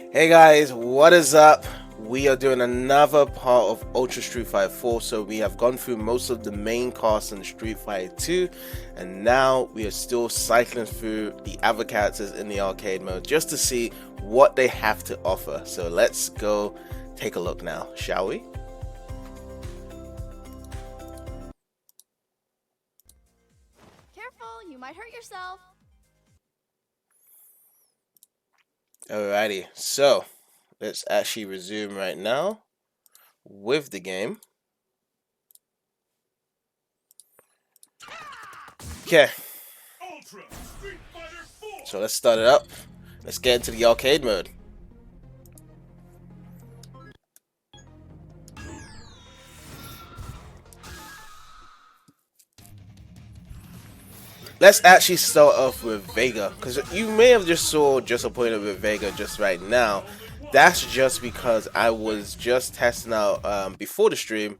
Hey guys, what is up? We are doing another part of Ultra Street Fighter 4. So we have gone through most of the main cast in Street Fighter 2, and now we are still cycling through the other characters in the arcade mode just to see what they have to offer. So let's go take a look now, shall we? Careful, you might hurt yourself. Alrighty, so let's actually resume right now with the game. Okay, so let's start it up. Let's get into the arcade mode. Let's actually start off with Vega, because you may have just saw just a point with Vega just right now. That's just because I was just testing out before the stream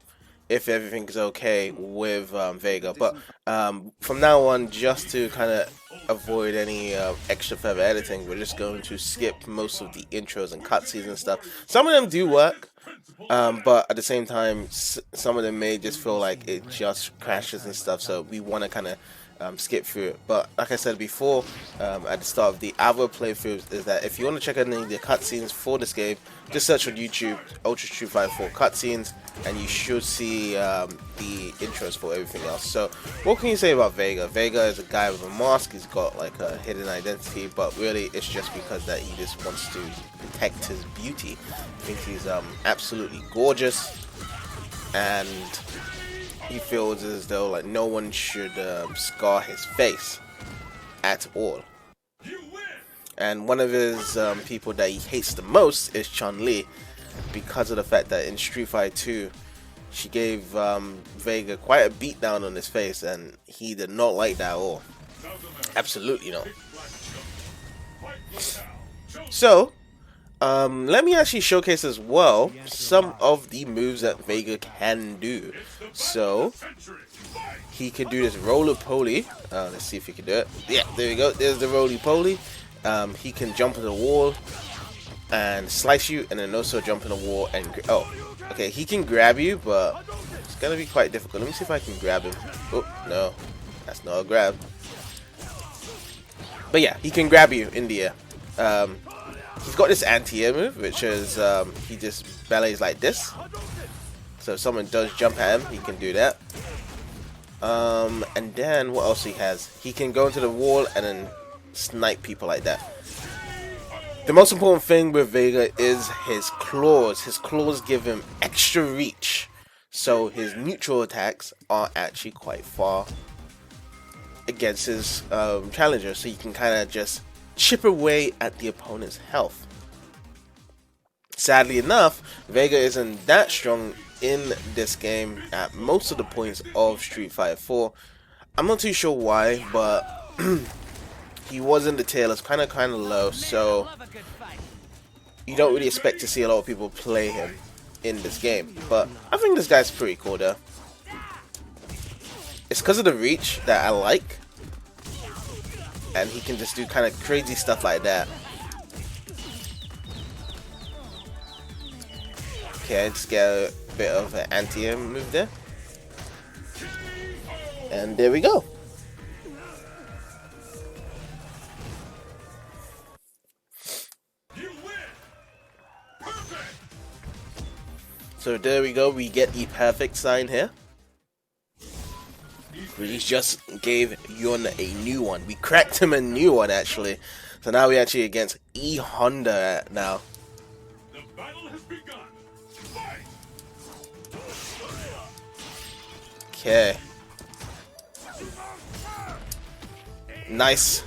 if everything's okay with Vega. But from now on, just to kind of avoid any extra further editing, we're just going to skip most of the intros and cutscenes and stuff. Some of them do work, but at the same time, some of them may just feel like it just crashes and stuff. So we want to kind of skip through it. But like I said before, at the start of the other playthroughs, is that if you want to check out any of the cutscenes for this game, just search on YouTube Ultra Street Fighter 4 cutscenes, and you should see the intros for everything else. So what can you say about Vega? Vega is a guy with a mask. He's got like a hidden identity, but really it's just because that he just wants to protect his beauty. I think he's absolutely gorgeous, and he feels as though like no one should scar his face at all. And one of his people that he hates the most is Chun-Li, because of the fact that in Street Fighter 2 she gave Vega quite a beat down on his face, and he did not like that at all. Absolutely not. So let me actually showcase as well some of the moves that Vega can do. So he can do this roly-poly. Let's see if he can do it. Yeah, there we go. There's the roly-poly. He can jump in the wall and slice you, and then also jump in the wall and okay, he can grab you, but it's gonna be quite difficult. Let me see if I can grab him. Oh no, that's not a grab. But yeah, he can grab you in the air. He's got this anti-air move, which is he just ballets like this. So if someone does jump at him, he can do that. And then what else he has? He can go into the wall and then snipe people like that. The most important thing with Vega is his claws. His claws give him extra reach, so his neutral attacks are actually quite far against his challenger, so you can kind of just chip away at the opponent's health. Sadly enough, Vega isn't that strong in this game at most of the points of Street Fighter 4. I'm not too sure why, but he was in the tail. It's kind of low, so you don't really expect to see a lot of people play him in this game. But I think this guy's pretty cool though. It's because of the reach that I like, and he can just do kind of crazy stuff like that. Okay, I just get a bit of an anti-air move there, and there we go. So there we go, we get the perfect sign here. We just gave Yun a new one. We cracked him a new one actually. So now we're actually against E Honda now. The battle has begun. Fight. Okay. Nice.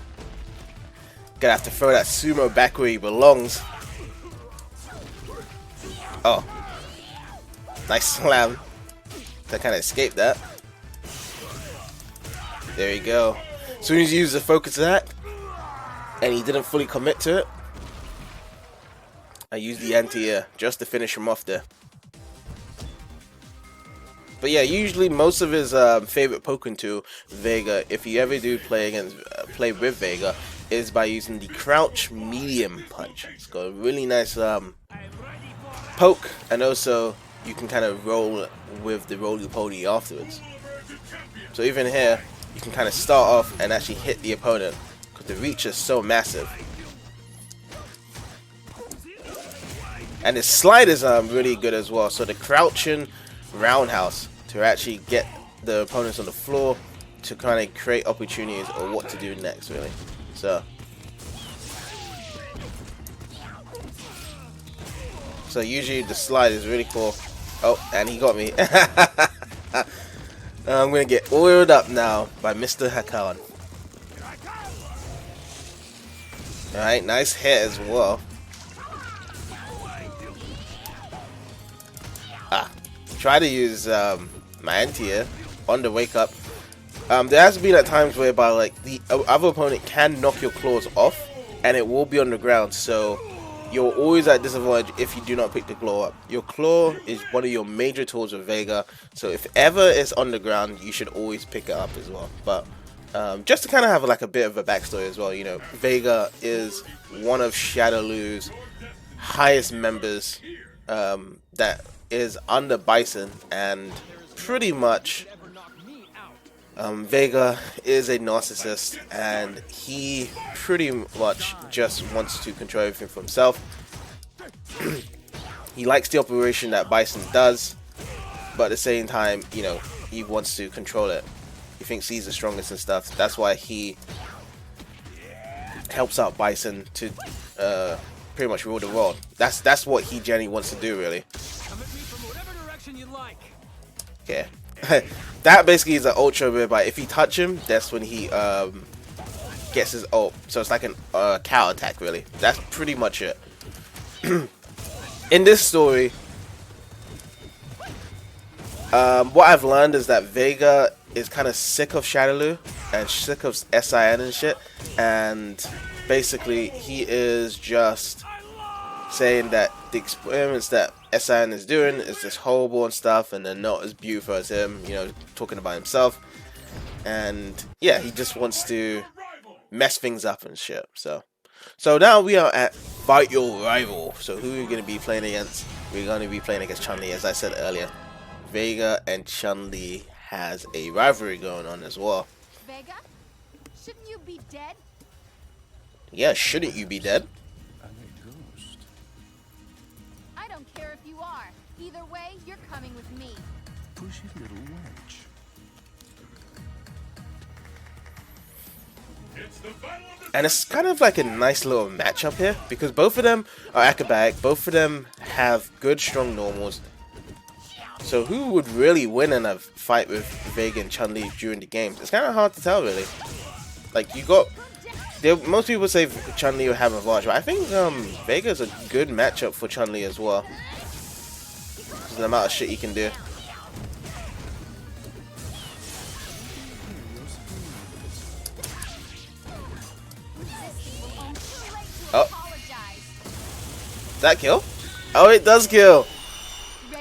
Gonna have to throw that sumo back where he belongs. Oh. Nice slam. I kind of escaped that. There you go. As soon as you use the focus attack, and he didn't fully commit to it, I used the anti-air just to finish him off there. But yeah, usually most of his favorite Pokemon to Vega, if you ever do play with Vega, is by using the crouch medium punch. It's got a really nice poke, and also you can kind of roll with the roly-poly afterwards. So even here, you can kind of start off and actually hit the opponent because the reach is so massive. And the slide is really good as well. So the crouching roundhouse to actually get the opponents on the floor to kind of create opportunities or what to do next, really. So usually the slide is really cool. Oh, and he got me. I'm gonna get oiled up now by Mr. Hakan. Alright, nice hit as well. Try to use my anti-air on the wake up. There has been at times whereby like the other opponent can knock your claws off and it will be on the ground, so you're always at disadvantage if you do not pick the claw up. Your claw is one of your major tools with Vega, so if ever it's on the ground, you should always pick it up as well. But just to kind of have like a bit of a backstory as well, you know, Vega is one of Shadaloo's highest members that is under Bison, and pretty much Vega is a narcissist, and he pretty much just wants to control everything for himself. He likes the operation that Bison does, but at the same time, you know, he wants to control it. He thinks he's the strongest and stuff. That's why he helps out Bison to pretty much rule the world. That's what he genuinely wants to do, really. Okay. That basically is an ultra whereby if you touch him, that's when he gets his ult. So it's like an cow attack, really. That's pretty much it. In this story, what I've learned is that Vega is kind of sick of Shadaloo and sick of SIN and shit, and basically he is just saying that the experiments that SIN is doing is just horrible and stuff, and they're not as beautiful as him, you know, talking about himself. And yeah, he just wants to mess things up and shit. So now we are at Fight Your Rival. So who are we going to be playing against? We're going to be playing against Chun-Li, as I said earlier. Vega and Chun-Li has a rivalry going on as well. Vega, shouldn't you be dead? Yeah, shouldn't you be dead? I don't care if you are. Either way, you're coming with me. Pushy little wench. And it's kind of like a nice little matchup here, because both of them are acrobatic, both of them have good strong normals. So who would really win in a fight with Vega and Chun-Li during the games? It's kind of hard to tell, really. Like, you got... most people say Chun-Li will have a advantage, but I think Vega's a good matchup for Chun-Li as well. Because of the amount of shit he can do. Oh. Does that kill? Oh, it does kill!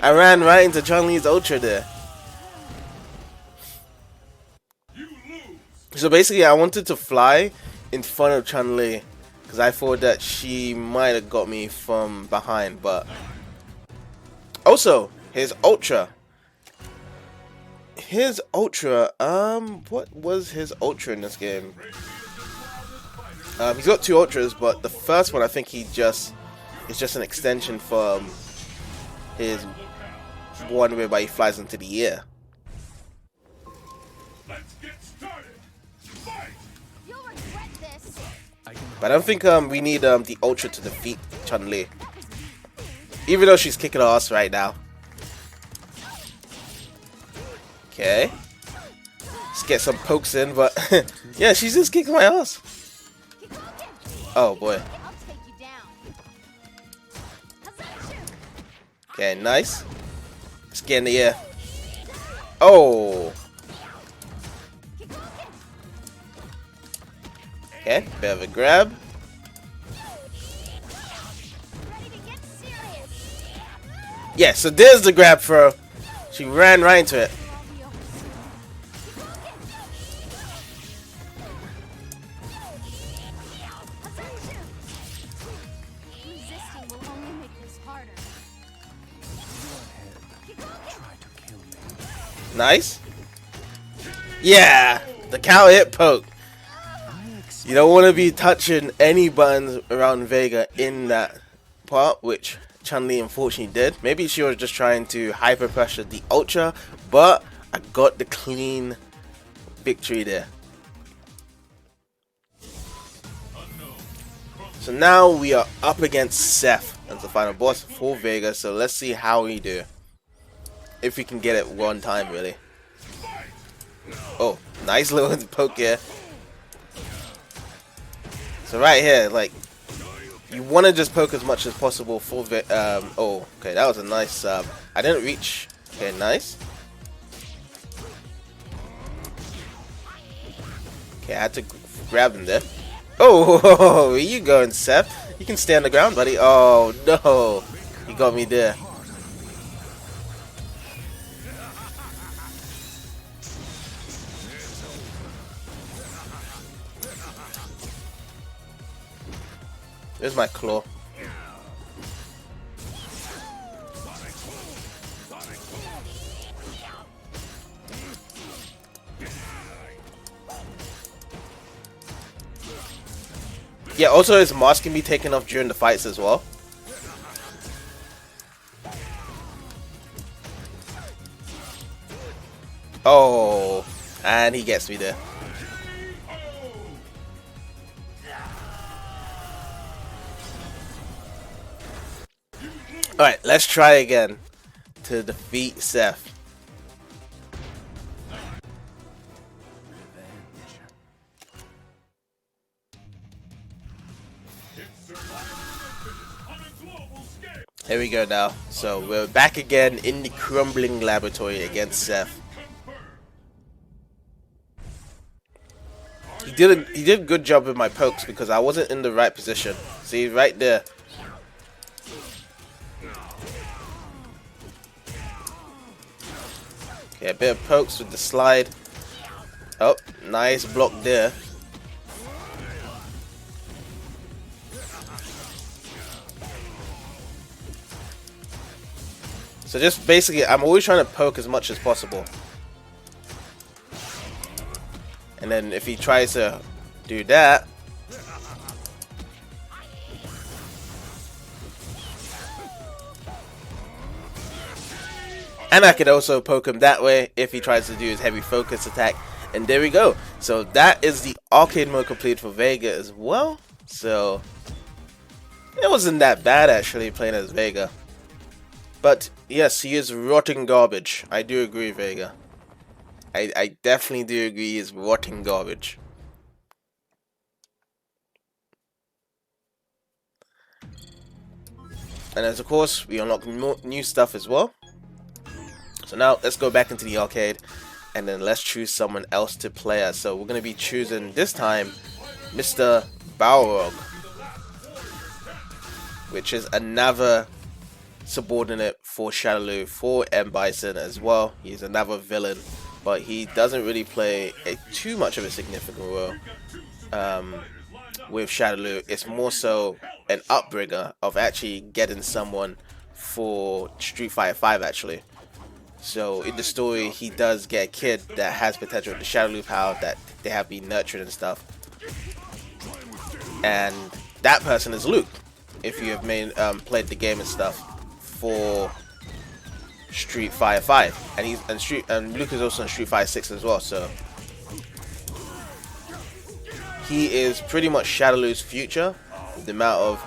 I ran right into Chun-Li's ultra there. So basically, I wanted to fly in front of Chun-Li because I thought that she might have got me from behind, but also his ultra. What was his ultra in this game? He's got two ultras, but the first one I think is just an extension from his one whereby he flies into the air. But I don't think we need the ultra to defeat Chun-Li, even though she's kicking our ass right now. Okay, let's get some pokes in, but yeah, she's just kicking my ass. Oh boy. Okay, nice. Let's get in the air. Oh. Okay, bit of a grab. Yeah, so there's the grab throw. She ran right into it. Nice. Yeah, the cow hit poke. You don't want to be touching any buttons around Vega in that part, which Chun-Li unfortunately did. Maybe she was just trying to hyper pressure the Ultra, but I got the clean victory there. So now we are up against Seth as the final boss for Vega, so let's see how we do. If we can get it one time, really. Oh, nice little poke here. So right here, like, you want to just poke as much as possible for oh, okay, that was a nice sub. I didn't reach. Okay, nice. Okay, I had to grab him there. Oh, where you going, Seth? You can stay on the ground, buddy. Oh, no. He got me there. There's my claw. Yeah, also his mask can be taken off during the fights as well. Oh, and he gets me there. Alright, let's try again to defeat Seth. Here we go now. So we're back again in the crumbling laboratory against Seth. He did a good job with my pokes because I wasn't in the right position. See, right there. Okay, a bit of pokes with the slide. Oh, nice block there. So just basically, I'm always trying to poke as much as possible. And then if he tries to do that, and I could also poke him that way if he tries to do his heavy focus attack. And there we go. So that is the arcade mode complete for Vega as well. So it wasn't that bad actually playing as Vega. But yes, he is rotting garbage. I do agree, Vega. I definitely do agree he is rotting garbage. And as of course, we unlock more new stuff as well. So now let's go back into the arcade and then let's choose someone else to play as. So we're going to be choosing this time Mr. Balrog, which is another subordinate for Shadaloo, for M. Bison as well. He's another villain, but he doesn't really play too much of a significant role with Shadaloo. It's more so an upbringger of actually getting someone for Street Fighter 5 actually. So in the story, he does get a kid that has potential with the Shadaloo power that they have been nurtured and stuff. And that person is Luke, if you have played the game and stuff for Street Fighter 5, and Luke is also in Street Fighter 6 as well. So he is pretty much Shadaloo's future, with the amount of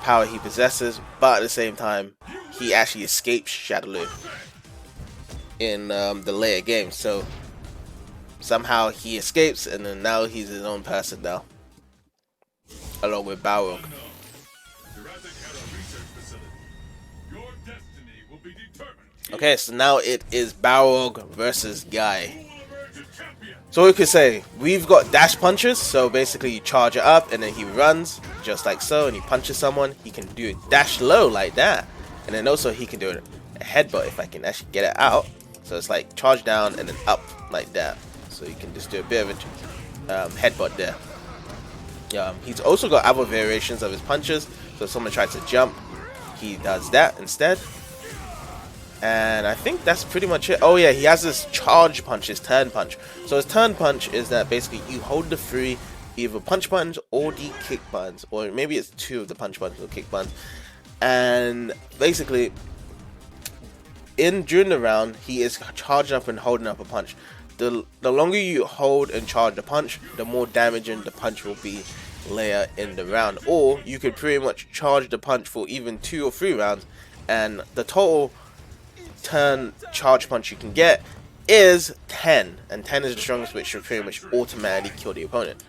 power he possesses. But at the same time, he actually escapes Shadaloo in the later games. So somehow he escapes, and then now he's his own person now, along with Balrog. Okay, so now it is Balrog versus Guy. So we could say we've got dash punches, so basically you charge it up and then he runs just like so and he punches someone. He can do a dash low like that, and then also he can do a headbutt if I can actually get it out. So it's like charge down and then up like that. So you can just do a bit of a headbutt there. He's also got other variations of his punches. So if someone tries to jump, he does that instead. And I think that's pretty much it. Oh yeah, he has this charge punch, his turn punch. So his turn punch is that basically you hold the three either punch buttons or the kick buttons, or maybe it's two of the punch buttons or kick buttons. And basically, during the round, he is charging up and holding up a punch. The longer you hold and charge the punch, the more damaging the punch will be later in the round. Or you could pretty much charge the punch for even 2 or 3 rounds, and the total turn charge punch you can get is 10, and 10 is the strongest, which should pretty much automatically kill the opponent.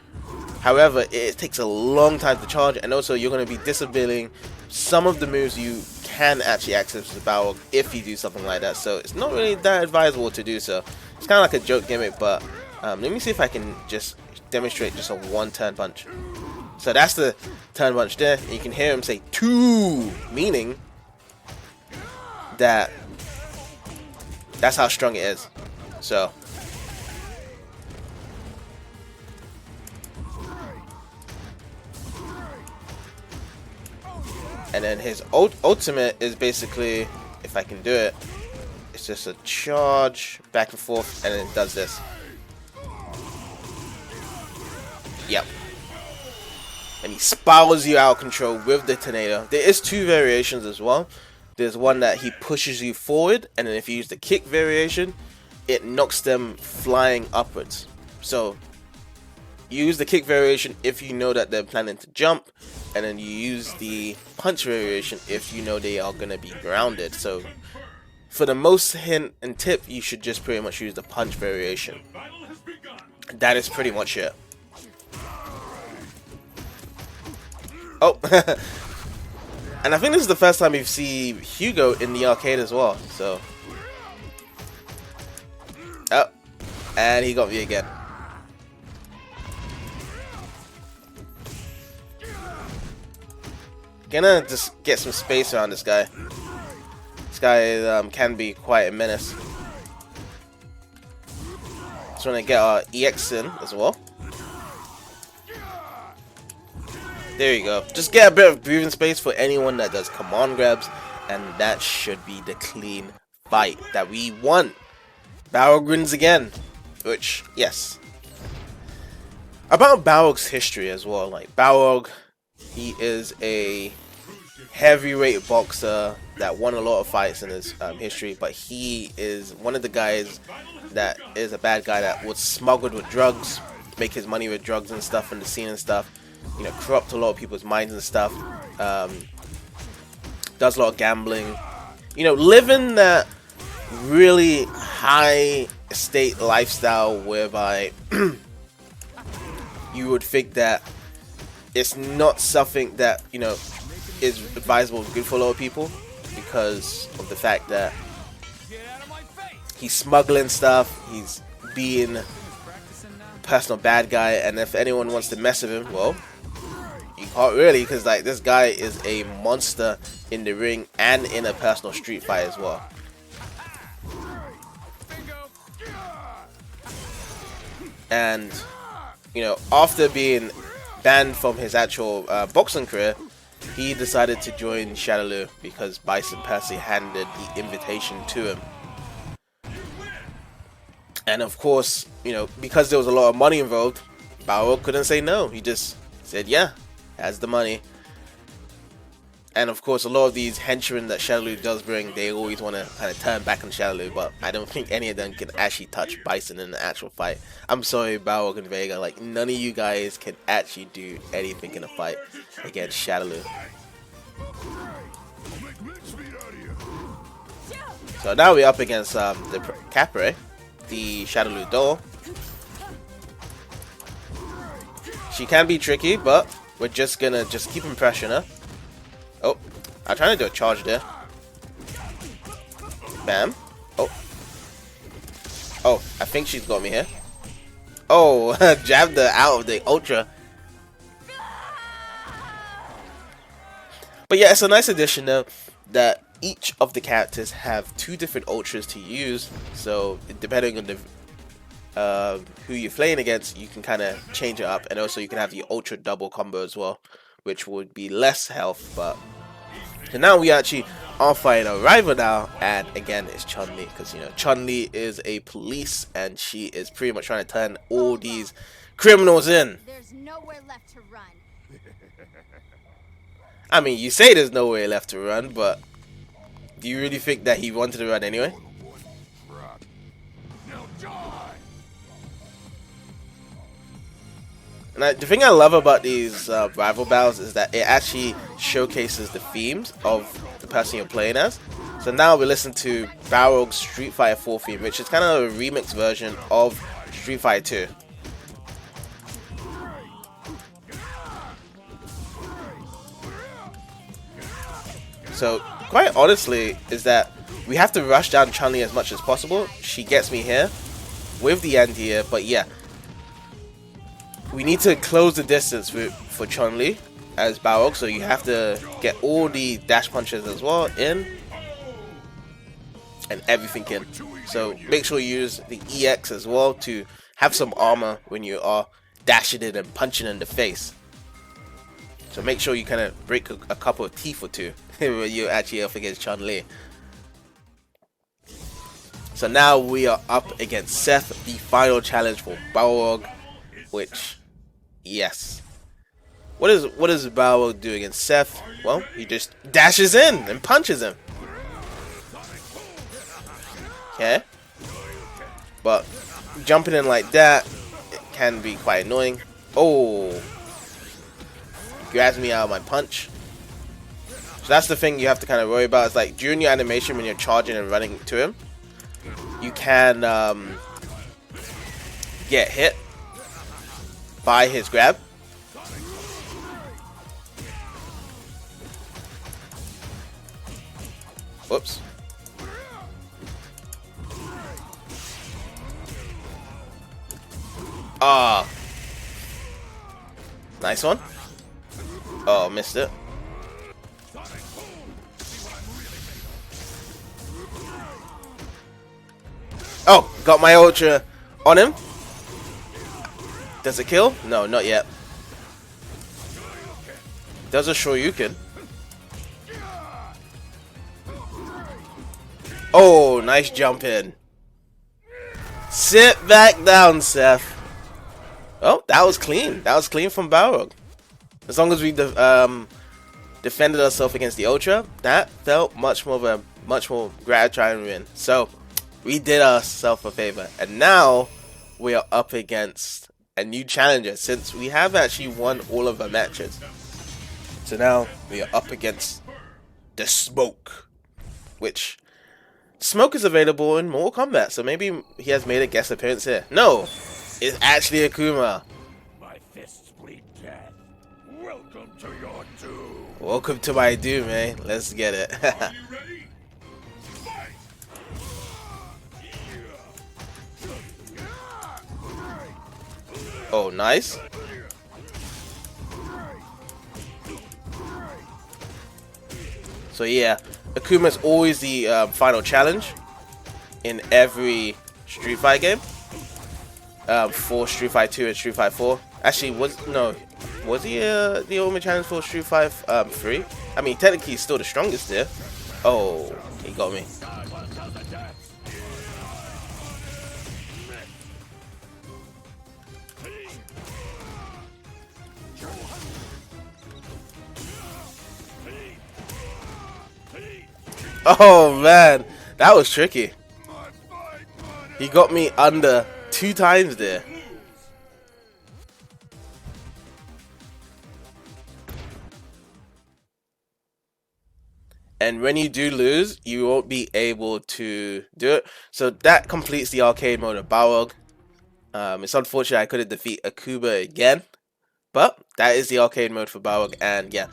However, it takes a long time to charge, and also you're going to be disabling some of the moves you can actually access with Balrog if you do something like that, so it's not really that advisable to do so. It's kind of like a joke gimmick, but let me see if I can just demonstrate just a 1 turn punch. So that's the turn punch there, and you can hear him say 2, meaning that that's how strong it is. So and then his ultimate is basically, if I can do it, it's just a charge back and forth, and then it does this. Yep. And he spirals you out of control with the tornado. There is 2 variations as well. There's one that he pushes you forward, and then if you use the kick variation, it knocks them flying upwards. So you use the kick variation if you know that they're planning to jump, and then you use the punch variation if you know they are going to be grounded. So for the most hint and tip, you should just pretty much use the punch variation. That is pretty much it. Oh, and I think this is the first time we've seen Hugo in the arcade as well. So, oh, and he got me again. Gonna just get some space around this guy. This guy can be quite a menace. Just want to get our EX in as well. There you go. Just get a bit of breathing space for anyone that does command grabs, and that should be the clean fight that we want. Balrog wins again, which, yes. About Balrog's history as well, like Balrog, he is a heavyweight boxer that won a lot of fights in his history, but he is one of the guys that is a bad guy that was smuggled with drugs, make his money with drugs and stuff in the scene and stuff. You know, corrupt a lot of people's minds and stuff. Does a lot of gambling. You know, living that really high state lifestyle whereby you would think that it's not something that, you know, is advisable and good for a lot of people, because of the fact that he's smuggling stuff, he's being a personal bad guy, and if anyone wants to mess with him, well, you can't really, because like this guy is a monster in the ring and in a personal street fight as well. And you know, after being banned from his actual boxing career, he decided to join Shadaloo because Bison Percy handed the invitation to him. And of course, you know, because there was a lot of money involved, Balrog couldn't say no. He just said, yeah, has the money. And of course, a lot of these henchmen that Shadaloo does bring, they always want to kind of turn back on Shadaloo, but I don't think any of them can actually touch Bison in an actual fight. I'm sorry, Balrog and Vega, like none of you guys can actually do anything in a fight against Shadaloo. So now we're up against the Capre, the Shadaloo doll. She can be tricky, but we're just gonna keep on pressuring her. Oh, I'm trying to do a charge there. Bam. Oh. Oh, I think she's got me here. Oh, jabbed her out of the Ultra. But yeah, it's a nice addition though, that each of the characters have 2 different Ultras to use. So depending on the who you're playing against, you can kind of change it up. And also you can have the Ultra double combo as well, which would be less health, but And now we actually are fighting a rival now, and again it's Chun-Li, because you know Chun-Li is a police and she is pretty much trying to turn all these criminals in. There's nowhere left to run. I mean, you say there's nowhere left to run, but do you really think that he wanted to run anyway? And the thing I love about these rival battles is that it actually showcases the themes of the person you're playing as. So now we listen to Balrog's Street Fighter 4 theme, which is kind of a remix version of Street Fighter 2. So quite honestly is that we have to rush down Chun-Li as much as possible. She gets me here with the end here, but yeah. We need to close the distance for Chun-Li as Balrog, so you have to get all the dash punches as well in. And everything in. So make sure you use the EX as well to have some armor when you are dashing it and punching in the face. So make sure you kind of break a couple of teeth or two when you're actually up against Chun-Li. So now we are up against Seth, the final challenge for Balrog, which, yes. What does Balrog do against Seth? Well, he just dashes in and punches him. Okay. But jumping in like that, it can be quite annoying. Oh. Grabs me out of my punch. So that's the thing you have to kind of worry about. It's like during your animation when you're charging and running to him, you can get hit by his grab. Whoops. Ah. Nice one. Oh, missed it. Oh, got my ultra on him. Does it kill? No, not yet. Does a Shoryuken. Oh, nice jump in. Sit back down, Seth. Oh, that was clean. That was clean from Balrog. As long as we defended ourselves against the Ultra, that felt much more gratifying win. So we did ourselves a favor, and now we are up against a new challenger since we have actually won all of our matches. So now we are up against the Smoke, which Smoke is available in Mortal Kombat, so maybe he has made a guest appearance here. No, it's actually Akuma. My fists bleed death. Welcome to your doom. Welcome to my doom, man. Let's get it. Are you ready? Fight! Oh, nice. So yeah, Akuma is always the final challenge in every Street Fighter game. For Street Fighter 2 and Street Fighter 4. Actually, was he the ultimate challenge for Street Fighter 3? I mean, technically he's still the strongest there. Oh, he got me. Oh man, that was tricky. He got me under 2 times there. And when you do lose, you won't be able to do it. So that completes the arcade mode of Balrog. It's unfortunate I couldn't defeat Akuma again. But that is the arcade mode for Balrog. And yeah,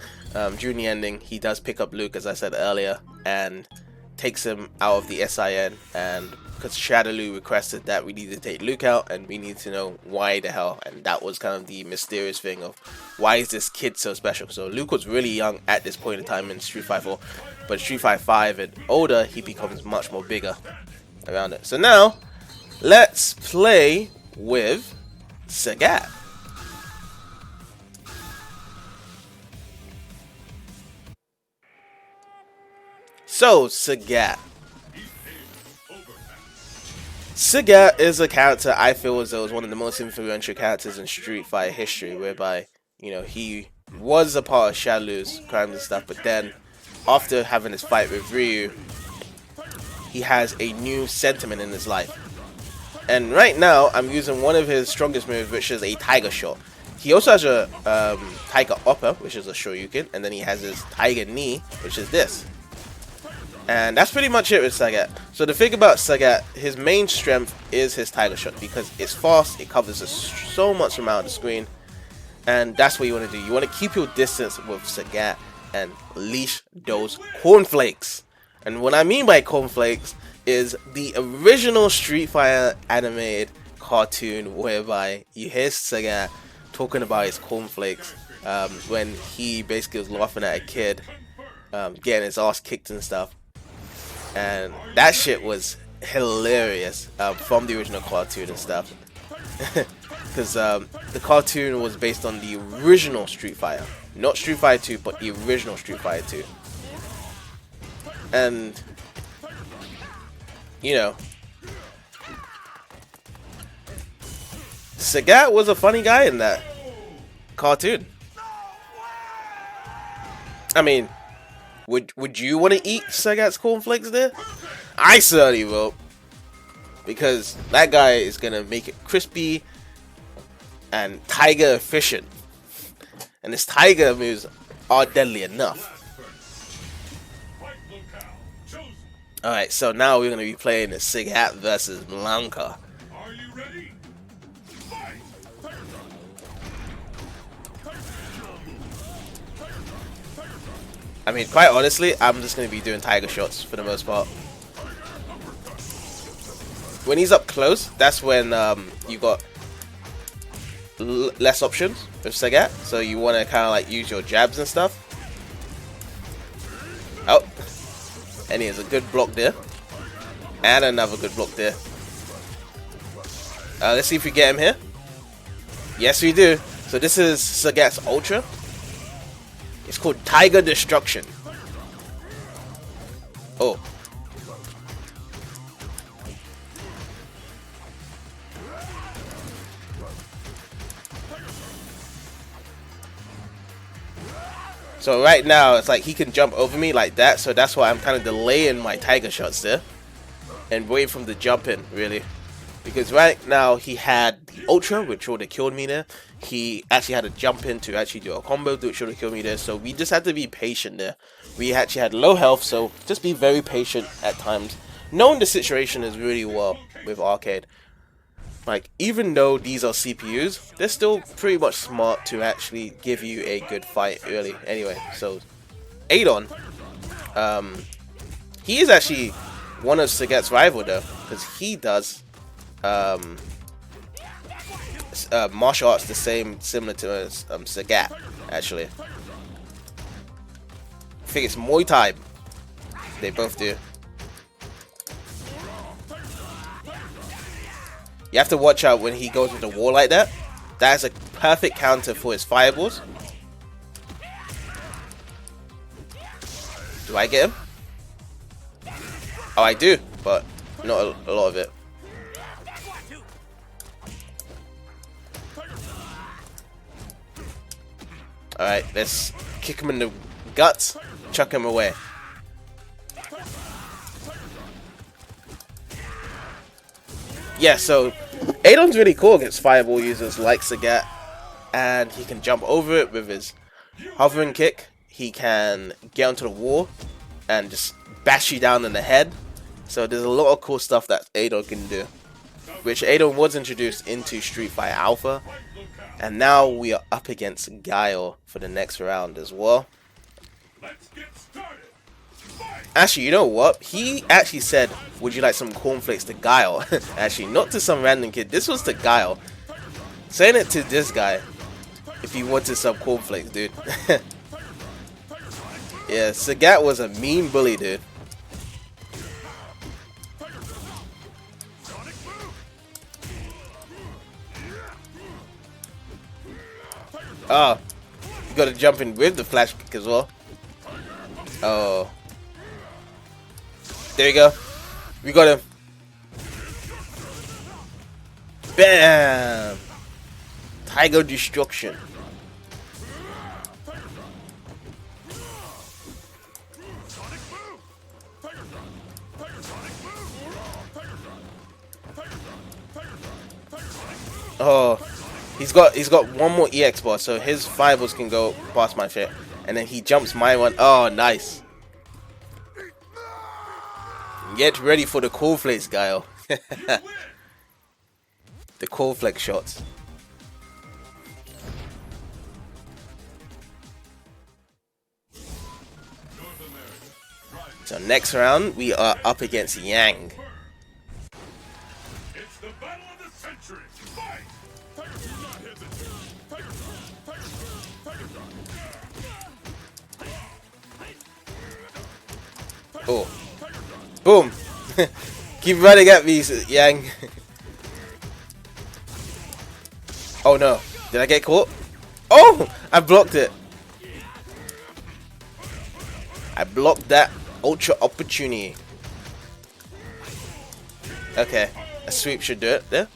during the ending, he does pick up Luke, as I said earlier, and takes him out of the SIN. And because Shadaloo requested that we need to take Luke out, and we need to know why the hell. And that was kind of the mysterious thing of why is this kid so special. So Luke was really young at this point in time in Street Fighter 4, but Street Fighter 5 and older, he becomes much more bigger around it. So now, let's play with Sagat. So, Sagat. Sagat is a character I feel as though is one of the most influential characters in Street Fighter history, whereby, you know, he was a part of Shadaloo's crimes and stuff, but then after having his fight with Ryu, he has a new sentiment in his life. And right now, I'm using one of his strongest moves, which is a Tiger Shot. He also has a Tiger Upper, which is a Shoryuken, and then he has his Tiger Knee, which is this. And that's pretty much it with Sagat. So the thing about Sagat, his main strength is his Tiger Shot, because it's fast, it covers so much amount of the screen, and that's what you want to do. You want to keep your distance with Sagat and leash those cornflakes. And what I mean by cornflakes is the original Street Fighter animated cartoon, whereby you hear Sagat talking about his cornflakes when he basically was laughing at a kid getting his ass kicked and stuff. And that shit was hilarious from the original cartoon and stuff. Because the cartoon was based on the original Street Fighter. Not Street Fighter 2, but the original Street Fighter 2. And, you know, Sagat was a funny guy in that cartoon. I mean, would you want to eat Sagat's cornflakes there? I certainly will. Because that guy is going to make it crispy and tiger efficient. And his tiger moves are deadly enough. Alright, so now we're going to be playing the Sagat versus Blanca. Are you ready? Fight! I mean, quite honestly, I'm just going to be doing Tiger Shots for the most part. When he's up close, that's when you got less options with Sagat. So you want to kind of like use your jabs and stuff. Oh. And he has a good block there. And another good block there. Let's see if we get him here. Yes, we do. So this is Sagat's Ultra. It's called Tiger Destruction. Oh. So right now, it's like he can jump over me like that, so that's why I'm kind of delaying my Tiger Shots there. And waiting for him to jump in, really. Because right now, he had the Ultra, which would have killed me there. He actually had to jump in to actually do a combo, which would have killed me there. So we just had to be patient there. We actually had low health, so just be very patient at times. Knowing the situation is really well with Arcade. Like, even though these are CPUs, they're still pretty much smart to actually give you a good fight early. Anyway, so Adon, he is actually one of Sagat's rival though, because he does martial arts the same, similar to Sagat, actually. I think it's Muay Thai. They both do. You have to watch out when he goes with the wall like that. That is a perfect counter for his fireballs. Do I get him? Oh, I do, but not a lot of it. Alright, let's kick him in the guts, chuck him away. Yeah, so Adon's really cool against fireball users like Sagat, and he can jump over it with his hovering kick. He can get onto the wall and just bash you down in the head. So there's a lot of cool stuff that Adon can do, which Adon was introduced into Street Fighter Alpha, and now we are up against Guile for the next round as well. Let's get started. Actually, you know what? He actually said, would you like some cornflakes to Guile? Actually, not to some random kid. This was to Guile. Saying it to this guy, if he wanted some cornflakes, dude. Yeah, Sagat was a mean bully, dude. Oh, you gotta jump in with the flash kick as well. Oh. There you go. We got him. Bam! Tiger destruction. Oh, he's got one more EX bar, so his fireballs can go past my shit, and then he jumps my one. Oh, nice. Get ready for the cornflakes, Guile. The cornflake shots. So next round we are up against Yang. It's the battle of the century. Fight! Do not hesitate. Oh, boom! Keep running at me, Yang. Oh no! Did I get caught? Oh! I blocked it. I blocked that ultra opportunity. Okay, a sweep should do it there.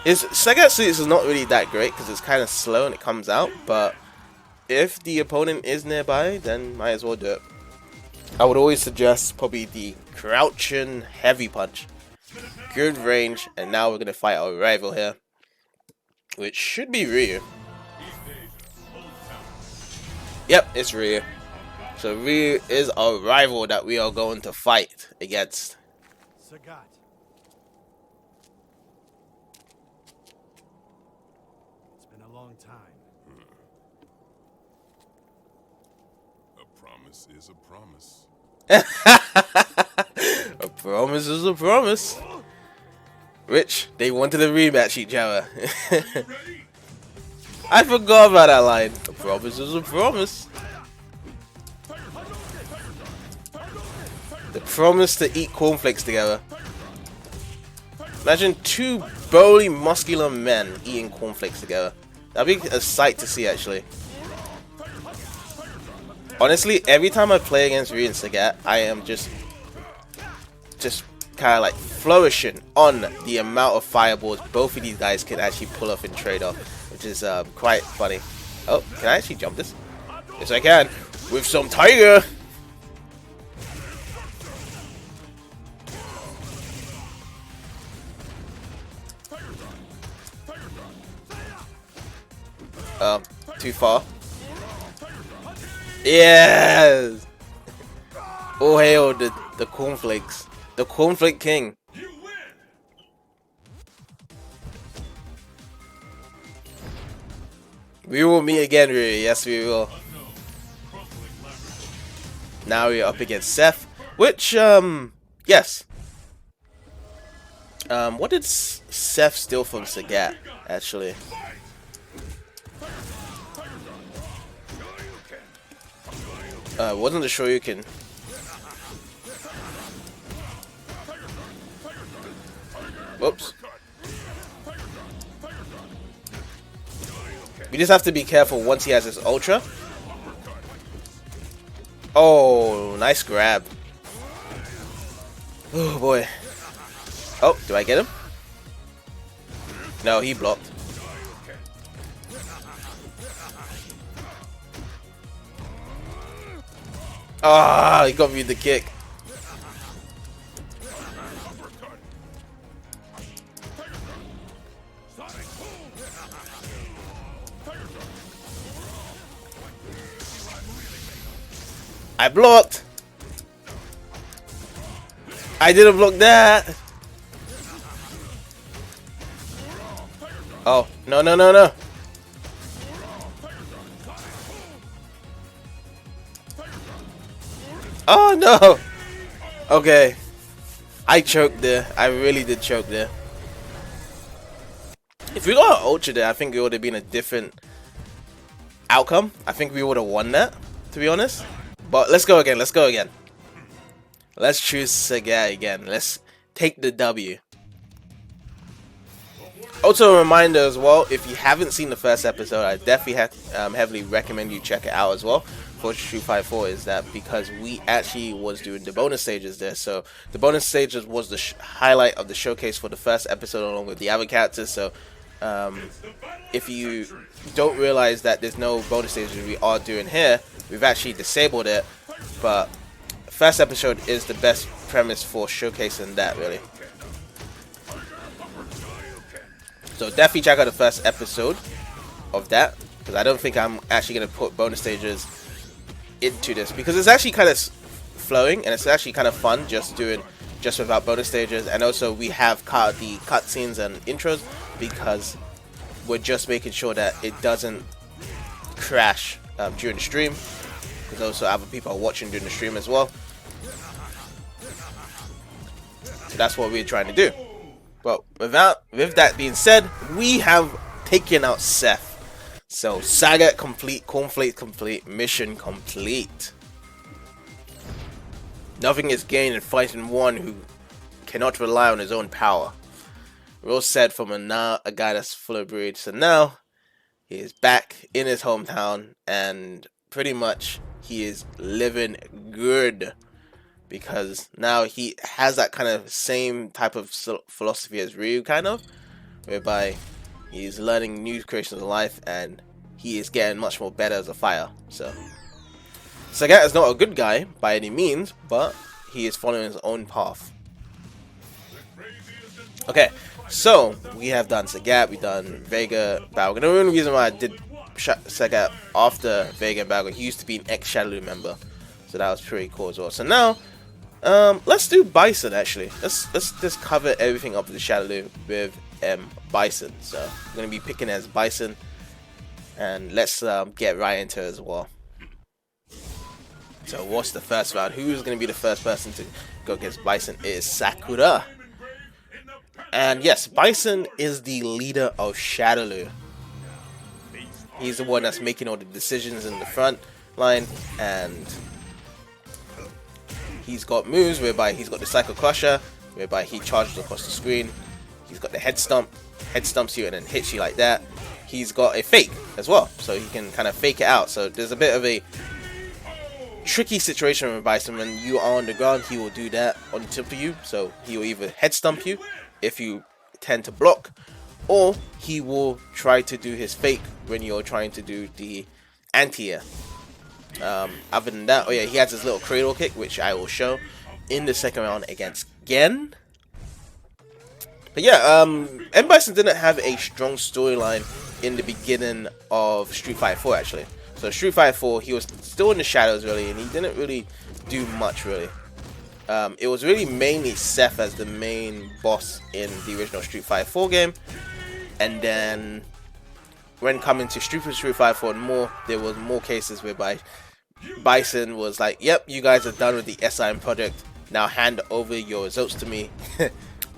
His Sagatsu is not really that great because it's kind of slow and it comes out, but if the opponent is nearby, then might as well do it. I would always suggest probably the crouching heavy punch. Good range, and now we're gonna fight our rival here, which should be Ryu. Yep, it's Ryu. So Ryu is our rival that we are going to fight against. Sagat. It's been a long time. A promise is a promise. A promise is a promise. Rich, they wanted a rematch each other. I forgot about that line. A promise is a promise. The promise to eat cornflakes together. Imagine two burly, muscular men eating cornflakes together. That'd be a sight to see, actually. Honestly, every time I play against Ryu and Sagat, I am just kind of like flourishing on the amount of fireballs both of these guys can actually pull off and trade off, which is quite funny. Oh, can I actually jump this? Yes, I can. With some tiger. Too far. Yes! Oh hail the cornflakes. The cornflake king. We will meet again, Ryu. Yes, we will. Now we're up against Seth, which, yes. What did Seth steal from Sagat, actually? Wasn't the Shoryuken. Whoops. We just have to be careful once he has his ultra. Oh, nice grab. Oh boy. Oh, do I get him? No, he blocked. Ah, he got me the kick. I blocked. I didn't block that. Oh, no, no, no, no. Oh, no. Okay. I choked there. I really did choke there. If we got an ultra there, I think it would have been a different outcome. I think we would have won that, to be honest. But let's go again. Let's go again. Let's choose Sagat again. Let's take the W. Also a reminder as well, if you haven't seen the first episode, I definitely heavily recommend you check it out as well for Street Fighter 4, is that because we actually was doing the bonus stages there. So the bonus stages was the highlight of the showcase for the first episode along with the other characters. So if you don't realize that there's no bonus stages we are doing here, we've actually disabled it, but first episode is the best premise for showcasing that, really. So definitely check out the first episode of that, because I don't think I'm actually going to put bonus stages into this, because it's actually kind of flowing and it's actually kind of fun just without bonus stages. And also we have the cutscenes and intros, because we're just making sure that it doesn't crash during the stream, because also other people are watching during the stream as well. So that's what we're trying to do. But with that being said, we have taken out Seth. So saga complete, cornflake complete, mission complete. Nothing is gained in fighting one who cannot rely on his own power. Real said from a guy that's full of breed. So now he is back in his hometown, and pretty much he is living good, because now he has that kind of same type of philosophy as Ryu, kind of, whereby he's learning new creations of life and he is getting much more better as a fighter. So Sagat is not a good guy by any means, but he is following his own path. Okay, so we have done Sagat, we've done Vega, Balrog. And the only reason why I did Sagat after Vega and Balrog, he used to be an ex-Shadaloo member, so that was pretty cool as well. So now let's do Bison. Actually, let's just cover everything up with the Shadaloo with Bison. So I'm gonna be picking as Bison, and let's get right into it as well. So what's the first round? Who's gonna be the first person to go against Bison? It is Sakura. And yes, Bison is the leader of Shadaloo. He's the one that's making all the decisions in the front line, and he's got moves whereby he's got the Psycho Crusher, whereby he charges across the screen. He's got the head stumps you and then hits you like that. He's got a fake as well, so he can kind of fake it out. So there's a bit of a tricky situation with Bison. When you are on the ground, he will do that on top of you. So he will either head stump you if you tend to block, or he will try to do his fake when you're trying to do the anti-air. Other than that, oh yeah, he has his little cradle kick, which I will show in the second round against Gen. But yeah, M. Bison didn't have a strong storyline in the beginning of Street Fighter 4 actually. So Street Fighter 4, he was still in the shadows really, and he didn't really do much really. It was really mainly Seth as the main boss in the original Street Fighter 4 game, and then when coming to Street Fighter 4 and more, there was more cases whereby Bison was like, yep, you guys are done with the SIM project, now hand over your results to me.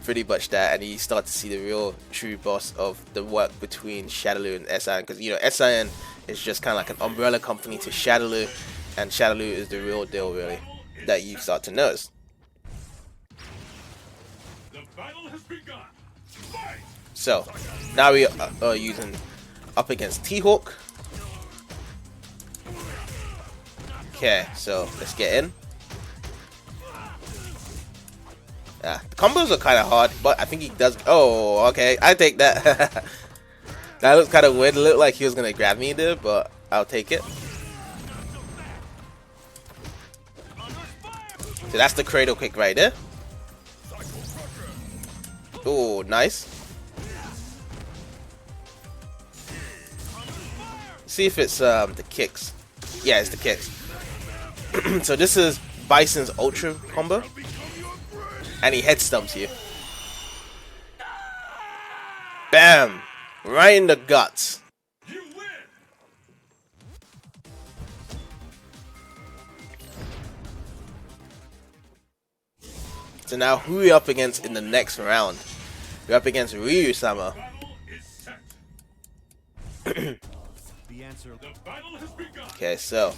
Pretty much that, and you start to see the real true boss of the work between Shadaloo and SIM, because you know SIM is just kind of like an umbrella company to Shadaloo, and Shadaloo is the real deal really, that you start to notice. So now we are using up against T-Hawk. Okay, so let's get in. The combos are kind of hard, but I think he does. Oh, okay, I take that. That looks kind of weird. It looked like he was gonna grab me there, but I'll take it. So that's the cradle kick right there. Oh, nice. See if it's the kicks. Yeah, it's the kicks. So this is Bison's ultra combo, and he head stumps you. Bam! Right in the guts. So now who are we up against in the next round? We're up against Ryu-sama. Okay, so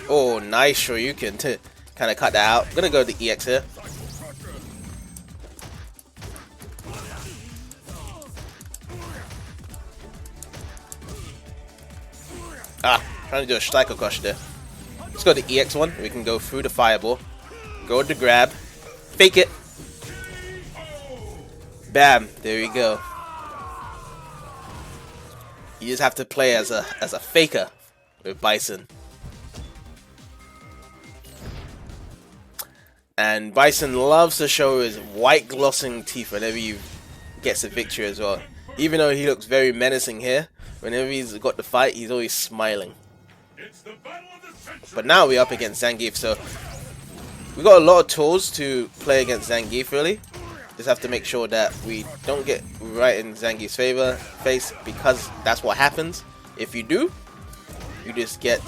Oh, nice Shoryuken to kind of cut that out. I'm gonna go with the EX here. Ah, trying to do a Strike Crush there. Let's go to the EX one. We can go through the fireball. Go with the grab. Fake it. Bam. There we go. You just have to play as a faker with Bison. And Bison loves to show his white glossing teeth whenever he gets a victory as well. Even though he looks very menacing here, whenever he's got the fight, he's always smiling. But now we're up against Zangief, so we got a lot of tools to play against Zangief really. Just have to make sure that we don't get right in Zangief's face, because that's what happens. If you do, you just get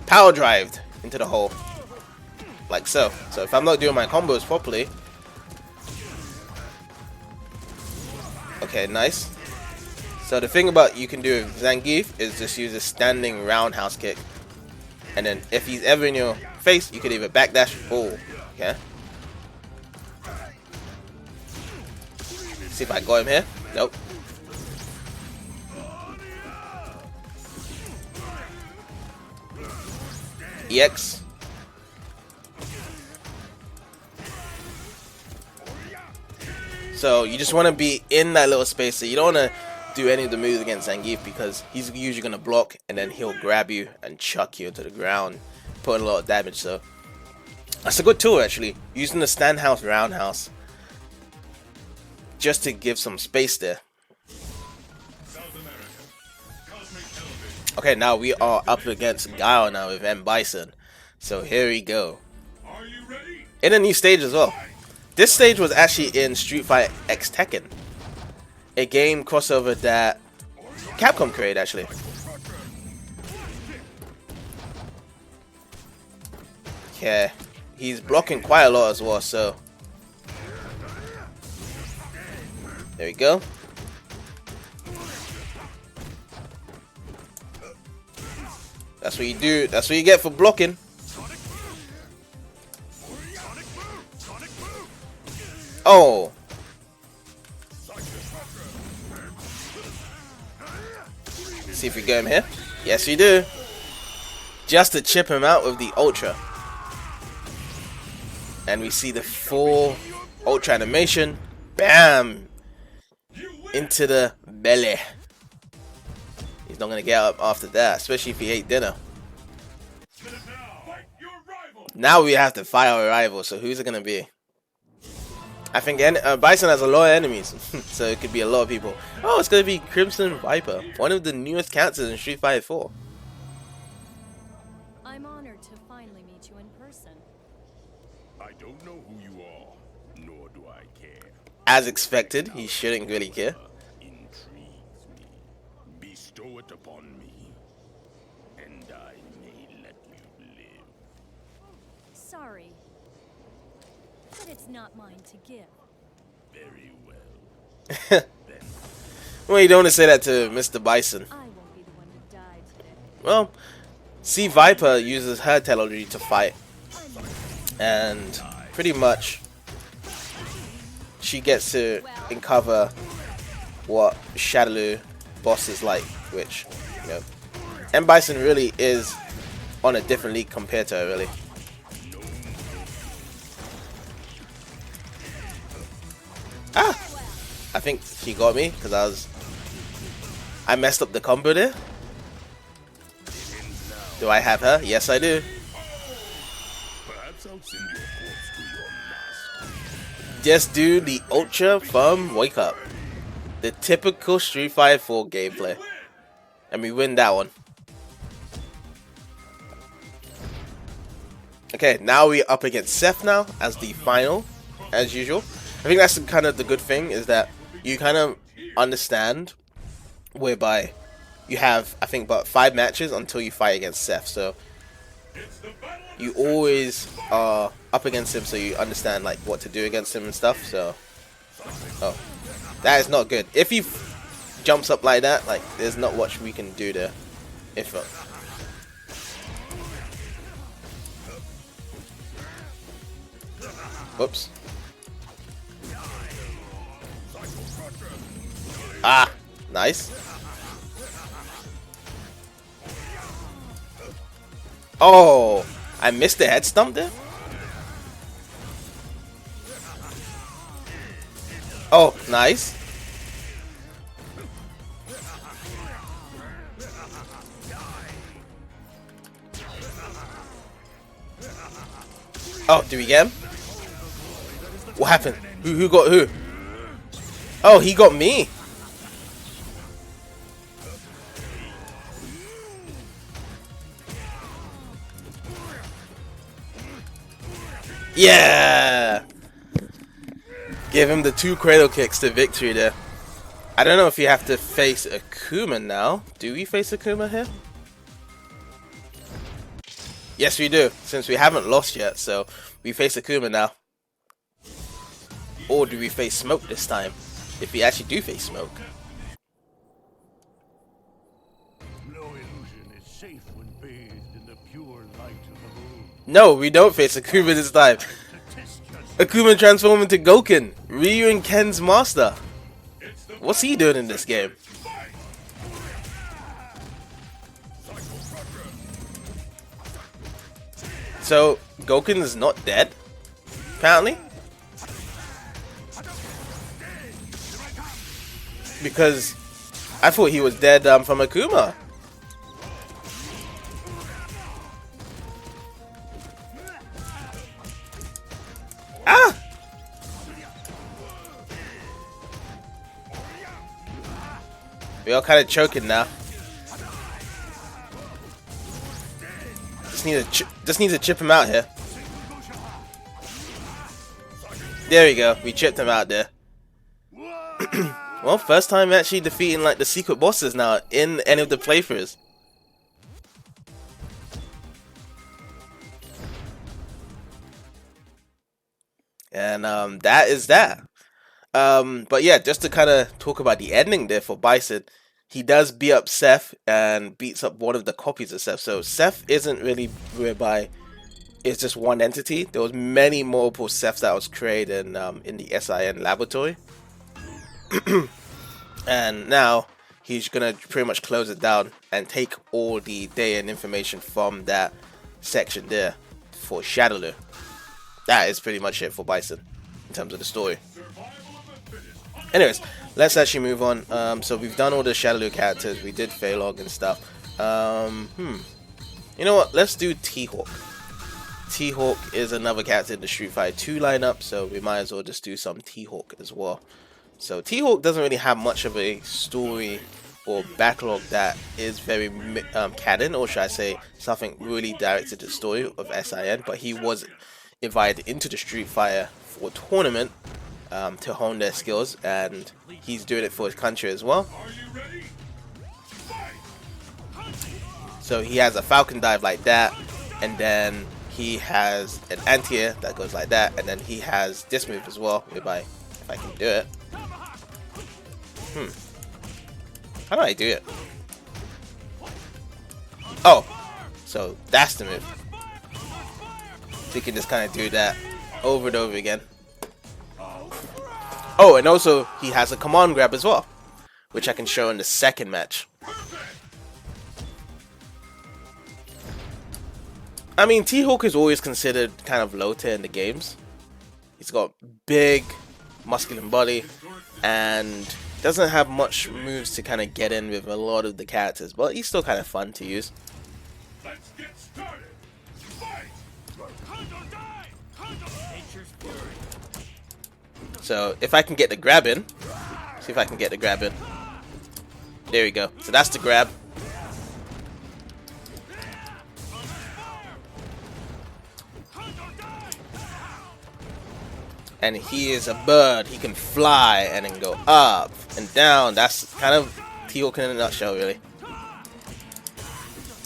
power drived into the hole. Like so. So if I'm not doing my combos properly. Okay, nice. So the thing about you can do with Zangief is just use a standing roundhouse kick. And then if he's ever in your face, you can either backdash or okay. See if I got him here. Nope. EX. So you just want to be in that little space. So you don't want to do any of the moves against Zangief, because he's usually going to block and then he'll grab you and chuck you into the ground, putting a lot of damage. So that's a good tool actually, using the stand house roundhouse just to give some space there. Okay, now we are up against Guile now with M. Bison. So here we go. In a new stage as well. This stage was actually in Street Fighter X Tekken, a game crossover that Capcom created actually. Yeah, he's blocking quite a lot as well, so there we go. That's what you do. That's what you get for blocking. Oh. See if we get him here. Yes, we do. Just to chip him out with the Ultra. And we see the full Ultra animation. Bam! Into the belly. He's not going to get up after that, especially if he ate dinner. Now we have to fight our rival, so who's it going to be? I think Bison has a lot of enemies, so it could be a lot of people. Oh, it's going to be Crimson Viper, one of the newest characters in Street Fighter 4. I'm honored to finally meet you in person. I don't know who you are, nor do I care. As expected, he shouldn't really care. Intrigues me. Bestow it upon me, and I may let you live. Sorry, but it's not mine to give. Very well. Well, you don't want to say that to Mr. Bison. I won't be the one who died today. Well, C. Viper uses her technology to fight. And pretty much she gets to uncover what Shadaloo boss is like, which, you know, M. Bison really is on a different league compared to her, really. Ah! I think she got me because I messed up the combo there. Do I have her? Yes, I do. Perhaps I'll send your corpse to your master. Just do the Ultra from Wake Up. The typical Street Fighter 4 gameplay. And we win that one. Okay, now we're up against Seth now as the final, as usual. I think that's kind of the good thing, is that you kind of understand whereby you have, I think, about 5 matches until you fight against Seth. So you always are up against him, so you understand like what to do against him and stuff. So, oh, that is not good. If he jumps up like that, like there's not much we can do there. If Whoops. Ah, nice. Oh, I missed the head stump there. Oh, nice. Oh, did we get him? What happened? Who got who? Oh, he got me. Yeah! Give him the 2 cradle kicks to victory there. I don't know if you have to face Akuma now. Do we face Akuma here? Yes, we do, since we haven't lost yet, so we face Akuma now. Or do we face Smoke this time? If we actually do face Smoke. No illusion is safe when bathed in the pure light of the moon. No, we don't face Akuma this time. Akuma transformed into Goken, Ryu and Ken's master. What's he doing in this game? So, Goken is not dead? Apparently? Because I thought he was dead from Akuma. Ah! We all kind of choking now. Just need to chip him out here. There we go. We chipped him out there. Well, first time actually defeating like the secret bosses now in any of the playthroughs. And that is that. But yeah, just to kind of talk about the ending there for Bison, he does beat up Seth and beats up one of the copies of Seth. So Seth isn't really whereby it's just one entity. There was many multiple Seths that was created in the SIN laboratory. And now he's gonna pretty much close it down and take all the data and information from that section there for Shadaloo. That is pretty much it for Bison in terms of the story. Anyways, let's actually move on. So we've done all the Shadaloo characters. We did Phalog and stuff. You know what? Let's do T-Hawk. T-Hawk is another character in the Street Fighter 2 lineup, so we might as well just do some T-Hawk as well. So T-Hawk doesn't really have much of a story or backlog that is very canon, or should I say something really directed to the story of SIN, but he was invited into the Street Fighter for a tournament to hone their skills, and he's doing it for his country as well. So he has a Falcon Dive like that, and then he has an anti-air that goes like that, and then he has this move as well, whereby, if I can do it. How do I do it? Oh, so that's the move. So you can just kind of do that over and over again. Oh, and also he has a command grab as well, which I can show in the second match. I mean, T-Hawk is always considered kind of low tier in the games. He's got big, muscular body, and doesn't have much moves to kind of get in with a lot of the characters, but he's still kind of fun to use. Let's get started. Fight! So if I can get the grab in, see if I can get the grab in. There we go. So that's the grab. And he is a bird. He can fly and then go up and down. That's kind of T-Hawk in a nutshell, really.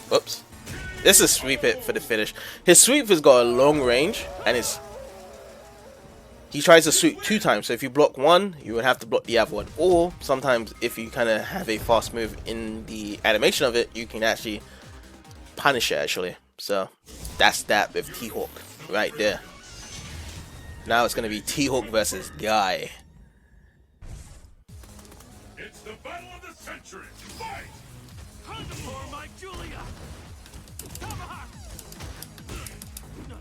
Whoops. This is sweep it for the finish. His sweep has got a long range, and he tries to sweep 2 times. So if you block one, you would have to block the other one. Or sometimes if you kind of have a fast move in the animation of it, you can actually punish it actually. So that's that with T-Hawk right there. Now it's gonna be T-Hawk versus Guy. It's the battle of the century. Fight! For my Julia.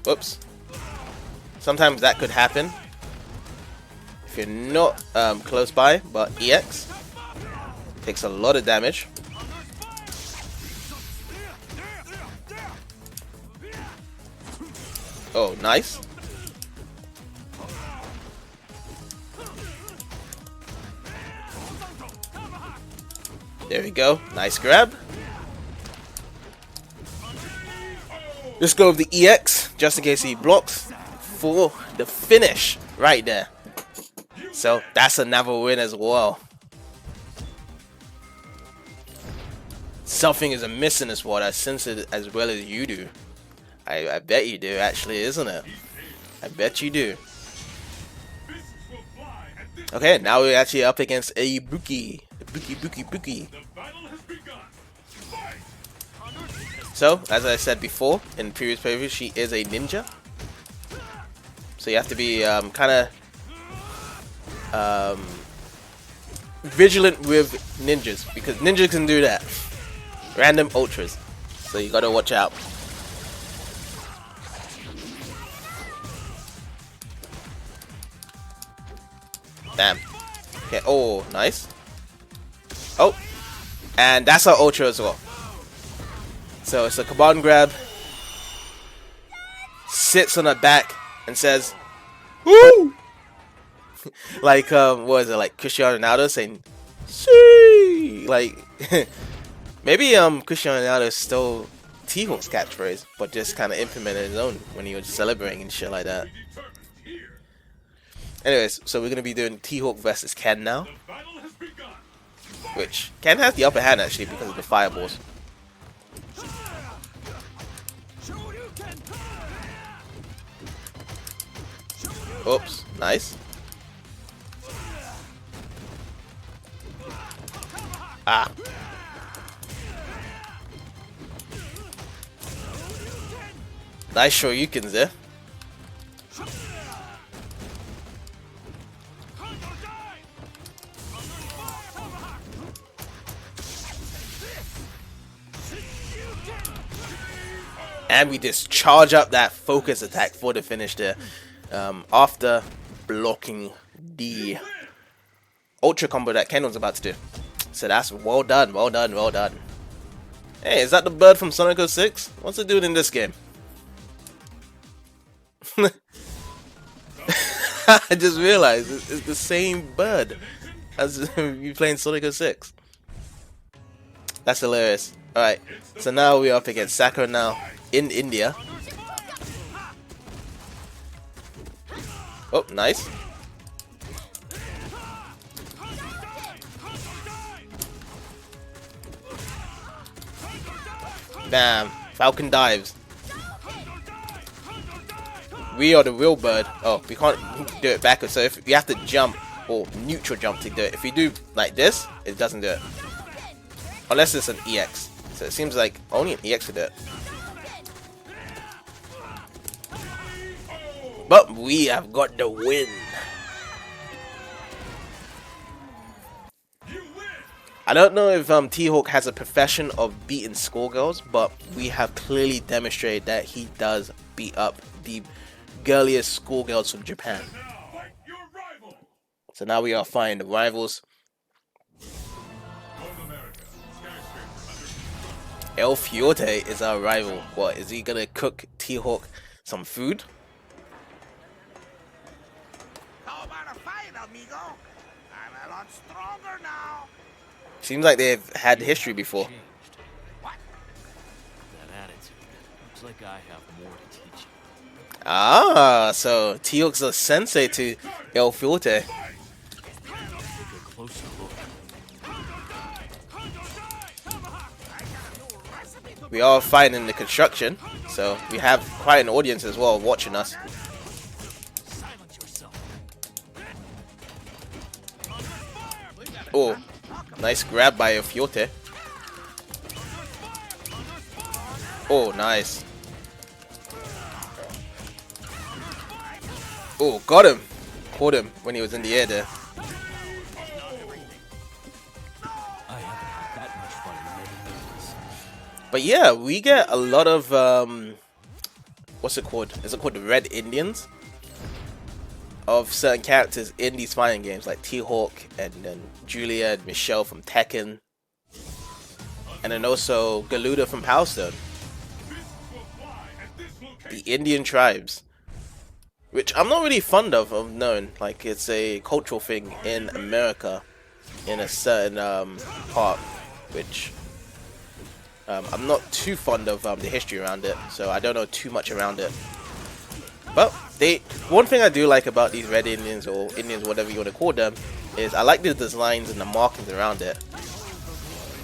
Oops. Sometimes that could happen if you're not close by, but EX takes a lot of damage. Oh, nice. There we go. Nice grab. Let's go with the EX, just in case he blocks, for the finish right there. So that's another win as well. Something is amiss in this world. I sense it as well as you do. I bet you do, actually, isn't it? I bet you do. Okay, now we're actually up against a Buki. Buki. So, as I said before in previous previews, she is a ninja. So you have to be kind of vigilant with ninjas, because ninjas can do that. Random ultras. So you gotta watch out. Damn. Okay, oh, nice. Oh, and that's our ultra as well. So it's a command grab. Sits on her back and says, "Woo!" Like what is it, like Cristiano Ronaldo saying, "See!" Like maybe Cristiano Ronaldo stole T-Hawk's catchphrase, but just kind of implemented his own when he was celebrating and shit like that. Anyways, so we're gonna be doing T-Hawk versus Ken now, which Ken has the upper hand actually because of the fireballs. Oops, nice. Ah. Nice Shoryukens there. And we just charge up that focus attack for the finish there. After blocking the ultra combo that Ken was about to do. So that's well done, well done, well done. Hey, is that the bird from Sonic 06? What's it doing in this game? I just realized it's the same bird as you playing Sonic 06. That's hilarious. Alright, so now we're up against Sakura now in India. Oh, nice. Damn, Falcon dives. We are the real bird. Oh, we can't do it backwards, so if you have to jump or neutral jump to do it. If you do like this, it doesn't do it. Unless it's an EX. So it seems like only an EX could do it. But we have got the win. I don't know if T-Hawk has a profession of beating schoolgirls, but we have clearly demonstrated that he does beat up the girliest schoolgirls from Japan. So now we are fighting the rivals. El Fiote is our rival. What, is he gonna cook T-Hawk some food? How about a fight, amigo? I'm a lot stronger now. Seems like they've had history before. What? That attitude. Looks like I have more to teach you. Ah, so T-Hawk's a sensei to El Fiote. Take a closer look. We are fighting in the construction, so we have quite an audience as well watching us. Silence yourself. Oh, nice grab by El Fiote. Oh, nice. Oh, got him. Caught him when he was in the air there. I haven't had that much fun in many years. But yeah, we get a lot of what's it called? Is it called the Red Indians? Of certain characters in these fighting games, like T-Hawk and then Julia and Michelle from Tekken, and then also Galuda from Power Stone. The Indian tribes, which I'm not really fond of knowing. Like, it's a cultural thing in America, in a certain part, which I'm not too fond of the history around it, so I don't know too much around it. But one thing I do like about these Red Indians, or Indians, whatever you want to call them, is I like the designs and the markings around it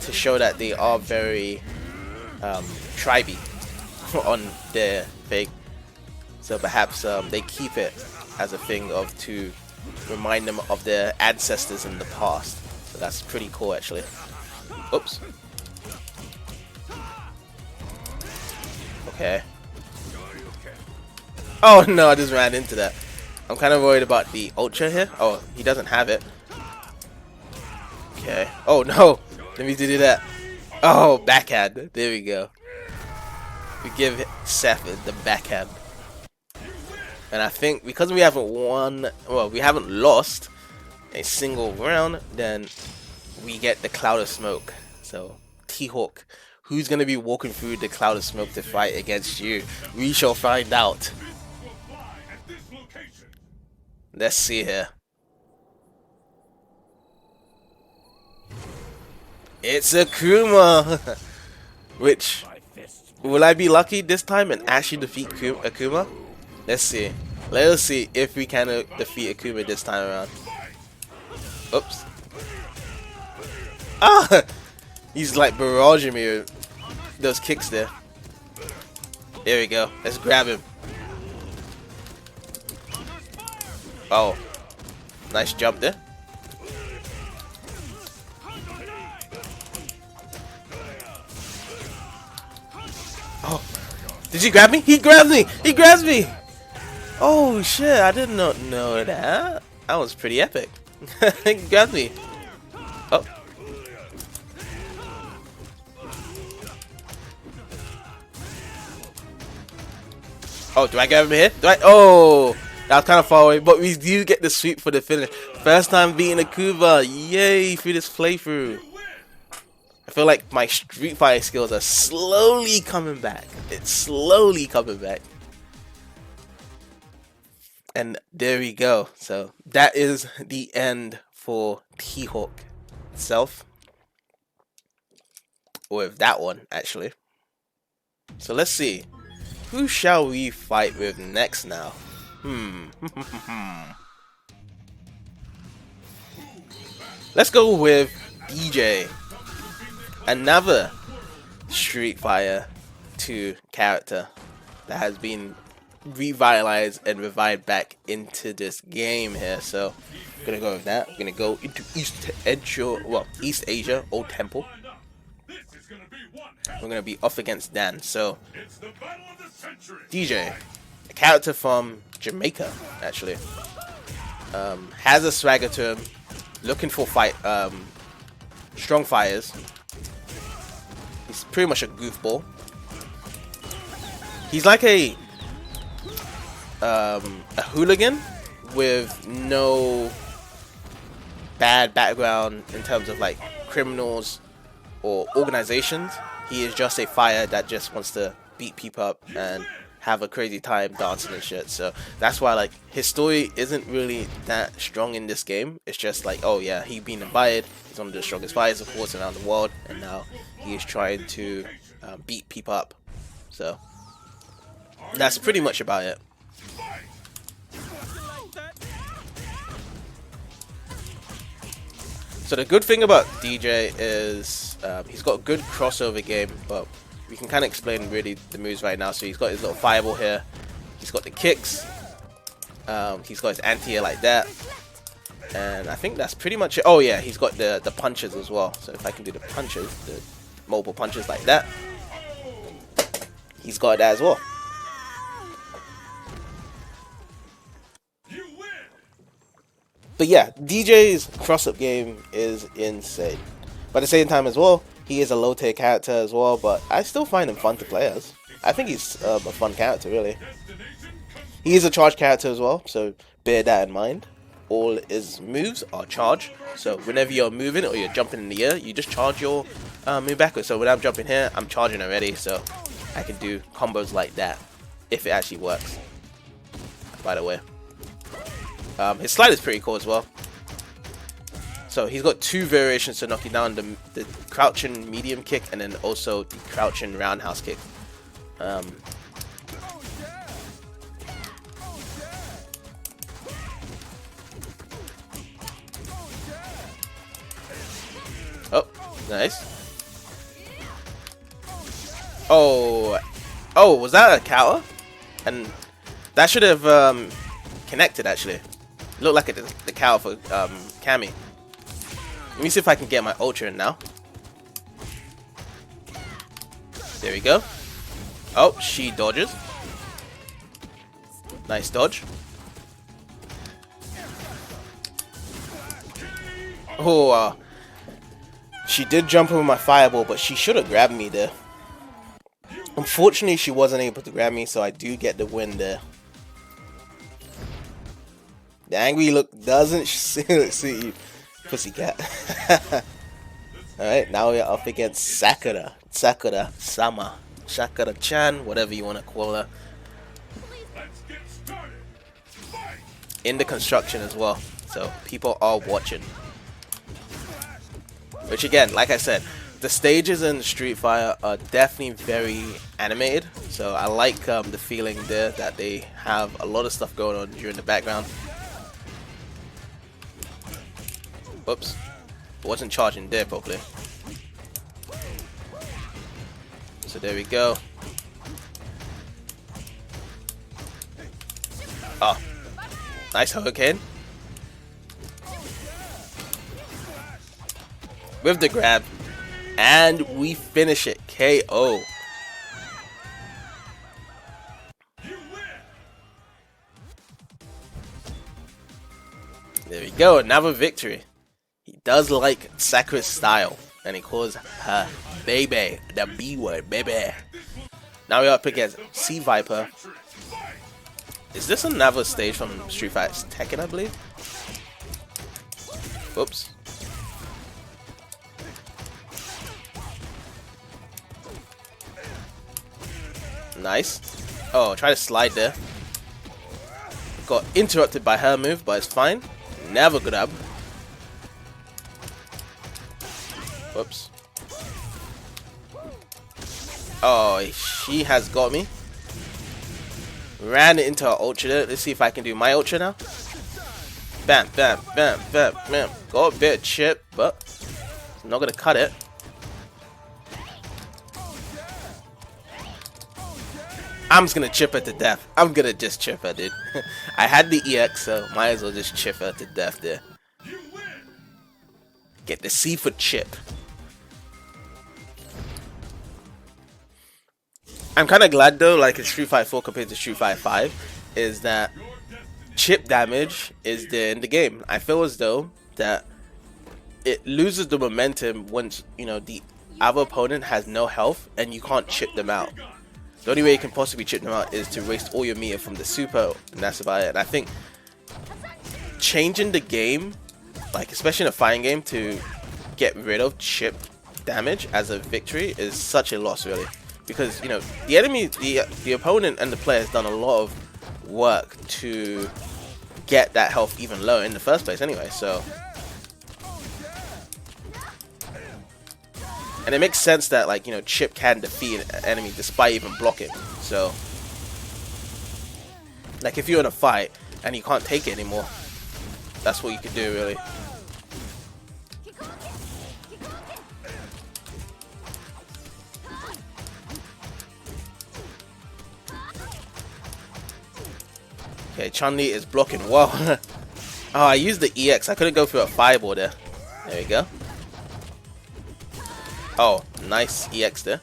to show that they are very tribey on their thing. So perhaps they keep it as a thing of to remind them of their ancestors in the past. So that's pretty cool, actually. Oops. Okay. Oh no, I just ran into that. I'm kind of worried about the Ultra here. Oh, he doesn't have it. Okay. Oh no, let me do that. Oh, backhand. There we go. We give Seth the backhand. And I think because we haven't won, well, we haven't lost a single round, then we get the cloud of smoke. So, T-Hawk, who's going to be walking through the cloud of smoke to fight against you? We shall find out. Let's see here. It's Akuma! Which, will I be lucky this time and actually defeat Akuma? Let's see. Let us see if we can defeat Akuma this time around. Oops. Ah! He's like barraging me with those kicks there. There we go. Let's grab him. Oh. Nice jump there. Oh. Did you grab me? He grabbed me! He grabs me! Oh shit, I did not know that. That was pretty epic. He grabbed me. Oh. Oh, do I grab him here? Do I? Oh! That was kind of far away, but we do get the sweep for the finish. First time beating Akuma. Yay, through this playthrough. I feel like my Street Fighter skills are slowly coming back. It's slowly coming back. And there we go. So that is the end for T-Hawk itself. Or with that one, actually. So let's see. Who shall we fight with next now? Let's go with DJ. Another Street Fighter 2 character that has been revitalized and revived back into this game here. So I'm gonna go with that. I'm gonna go into East Asia, Old Temple. We're gonna be off against Dan. So DJ, a character from Jamaica, actually, has a swagger to him, looking for strong fires. He's pretty much a goofball. He's like a hooligan with no bad background in terms of like criminals or organizations. He is just a fighter that just wants to beat people up and have a crazy time dancing and shit. So that's why like his story isn't really that strong in this game. It's just like, oh yeah, he being invited, he's one of the strongest fighters of course around the world, and now he is trying to beat people up. So that's pretty much about it. So the good thing about DJ is he's got a good crossover game, but we can kind of explain really the moves right now. So he's got his little fireball here, he's got the kicks, he's got his anti-air like that, and I think that's pretty much it. Oh yeah, he's got the punches as well. So if I can do the punches, the mobile punches like that, he's got that as well. But yeah, DJ's cross-up game is insane. But at the same time as well, he is a low-tier character as well, but I still find him fun to play as. I think he's a fun character, really. He is a charge character as well, so bear that in mind. All his moves are charge, so whenever you're moving or you're jumping in the air, you just charge your move backwards. So when I'm jumping here, I'm charging already, so I can do combos like that, if it actually works, by the way. His slide is pretty cool as well. So he's got two variations to knock you down, the crouching medium kick and then also the crouching roundhouse kick. Oh, nice. Oh, was that a counter? And that should have connected actually. Looked like the counter for Cammy. Let me see if I can get my ultra in now. There we go. Oh, she dodges. Nice dodge. Oh, she did jump over my fireball, but she should have grabbed me there. Unfortunately, she wasn't able to grab me, so I do get the win there. The angry look doesn't suit you, pussycat. Alright, now we're up against Sakura-sama, Sakura-chan, whatever you want to call her. In the construction as well, so people are watching. Which again, like I said, the stages in Street Fighter are definitely very animated, so I like the feeling there that they have a lot of stuff going on during the background. Whoops, wasn't charging there properly. So there we go. Oh, nice hurricane. With the grab, and we finish it KO. There we go, another victory. He does like Sakura's style, and he calls her baby, the B word, baby. Now we're up against Sea Viper. Is this another stage from Street Fighter Tekken, I believe? Whoops. Nice. Oh, try to slide there. Got interrupted by her move, but it's fine. Never grab. Whoops. Oh, she has got me. Ran into her ultra there. Let's see if I can do my ultra now. Bam, bam, bam, bam, bam. Got a bit of chip, but I'm not gonna cut it. I'm just gonna chip her to death. I'm gonna just chip her, dude. I had the EX, so might as well just chip her to death there. Get the C for chip. I'm kind of glad though, like in Street Fighter 4 compared to Street Fighter 5, is that chip damage is there in the game. I feel as though that it loses the momentum once, you know, the other opponent has no health and you can't chip them out. The only way you can possibly chip them out is to waste all your meter from the super, and that's about it. And I think changing the game, like especially in a fighting game, to get rid of chip damage as a victory is such a loss, really. Because, you know, the enemy, the opponent and the player has done a lot of work to get that health even lower in the first place anyway, so. And it makes sense that, like, you know, chip can defeat an enemy despite even blocking. So, like, if you're in a fight and you can't take it anymore, that's what you can do, really. Okay, Chun-Li is blocking well. Oh, I used the EX. I couldn't go through a fireball there. There we go. Oh, nice EX there.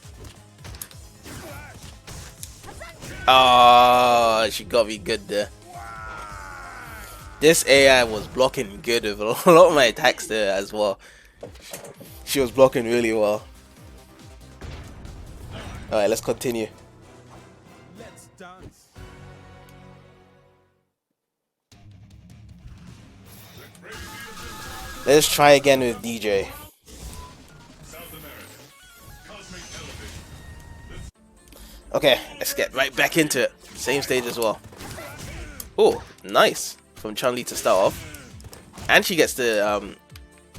Oh, she got me good there. This AI was blocking good with a lot of my attacks there as well. She was blocking really well. Alright, let's continue. Let's dance. Let's try again with DJ. Okay, let's get right back into it. Same stage as well. Oh, nice. From Chun-Li to start off. And she gets the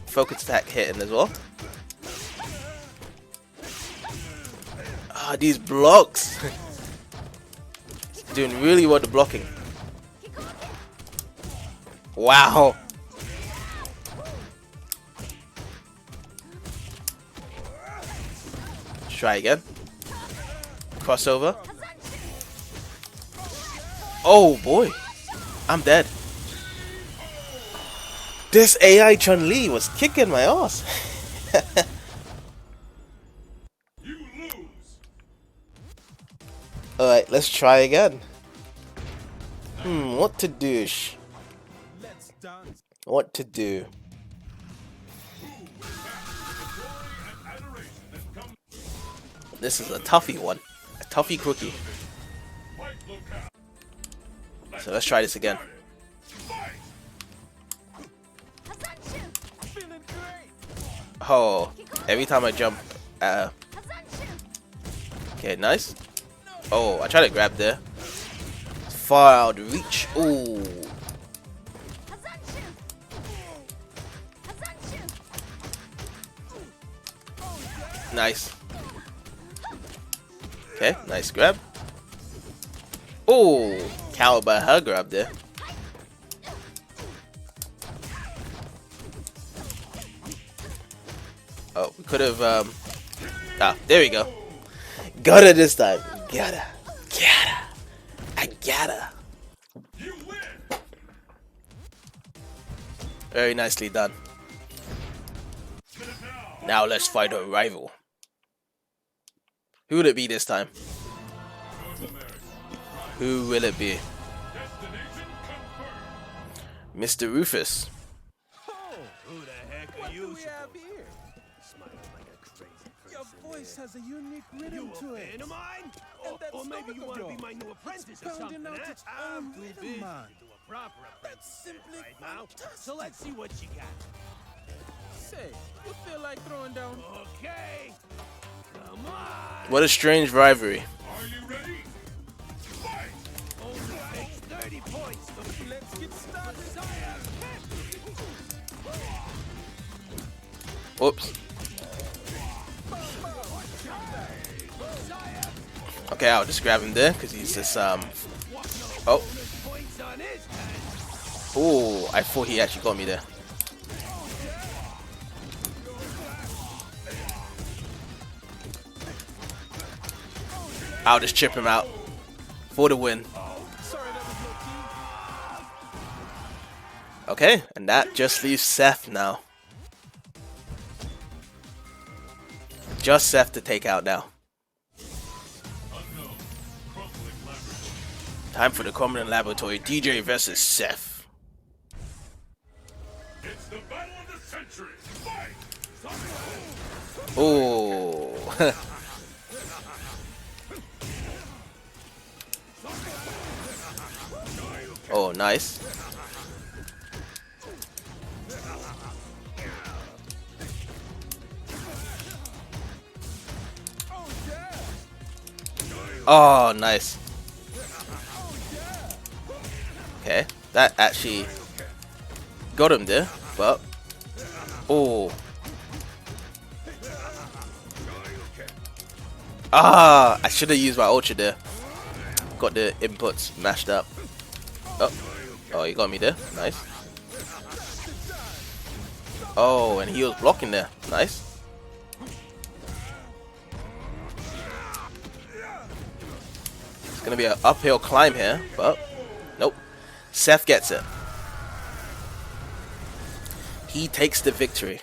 focus attack hitting as well. Ah, these blocks. Doing really well the blocking. Wow. Try again. Crossover. Oh boy. I'm dead. This AI Chun-Li was kicking my ass. Alright, let's try again. What to do? Let's dance. What to do? This is a toughie one. A toughie cookie. So let's try this again. Feeling great. Oh, every time I jump. Okay, nice. Oh, I tried to grab there. Far out of reach. Ooh. Nice. Okay, nice grab. Oh, cowed by her grab there. Oh, we could have. There we go. Got her this time. Gotta. I gotta. Very nicely done. Now let's fight a rival. Who would it be this time? Who will it be? Mr. Rufus. Who the heck are you? What do we have here? Smiling like a crazy person. Your voice has a unique rhythm to it. Of mine? Or maybe you want to be my new apprentice or something, out huh? its I'm own too rhythm, busy man. to do a proper apprentice simply right now. fantastic. So let's see what you got. Say, you feel like throwing down? Okay. Come on. What a strange rivalry. Are you ready? Fight! Only takes 30 points to Let's get started. Oops. Okay, I'll just grab him there because he's just Oh. points on his hand. Oh, I thought he actually got me there. I'll just chip him out for the win. Sorry, that was no team. Okay, and that just leaves Seth now. Just Seth to take out now. Time for the Crumbling Laboratory. DJ versus Seth. It's the battle of the century. Fight! Oh. Oh, nice. Oh, nice. Okay, that actually got him there, but oh. Ah, I should have used my ultra there. Got the inputs mashed up. Oh, you got me there. Nice. Oh, and he was blocking there. Nice. It's gonna be an uphill climb here, but nope. Seth gets it. He takes the victory.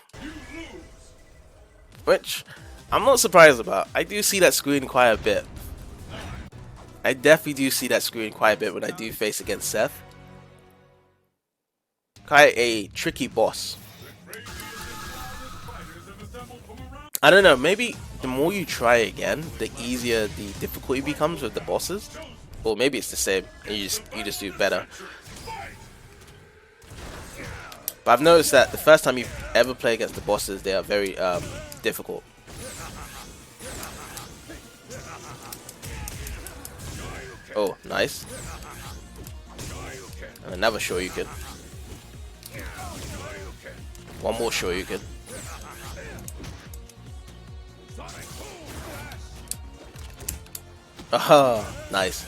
Which I'm not surprised about. I do see that screen quite a bit. I definitely do see that screen quite a bit when I do face against Seth. quite a tricky boss. I don't know, maybe the more you try again, the easier the difficulty becomes with the bosses. Or maybe it's the same, and you just do better. But I've noticed that the first time you ever play against the bosses, they are very difficult. Oh, nice. And another Shoryuken. One more Shoryuken. Oh, nice.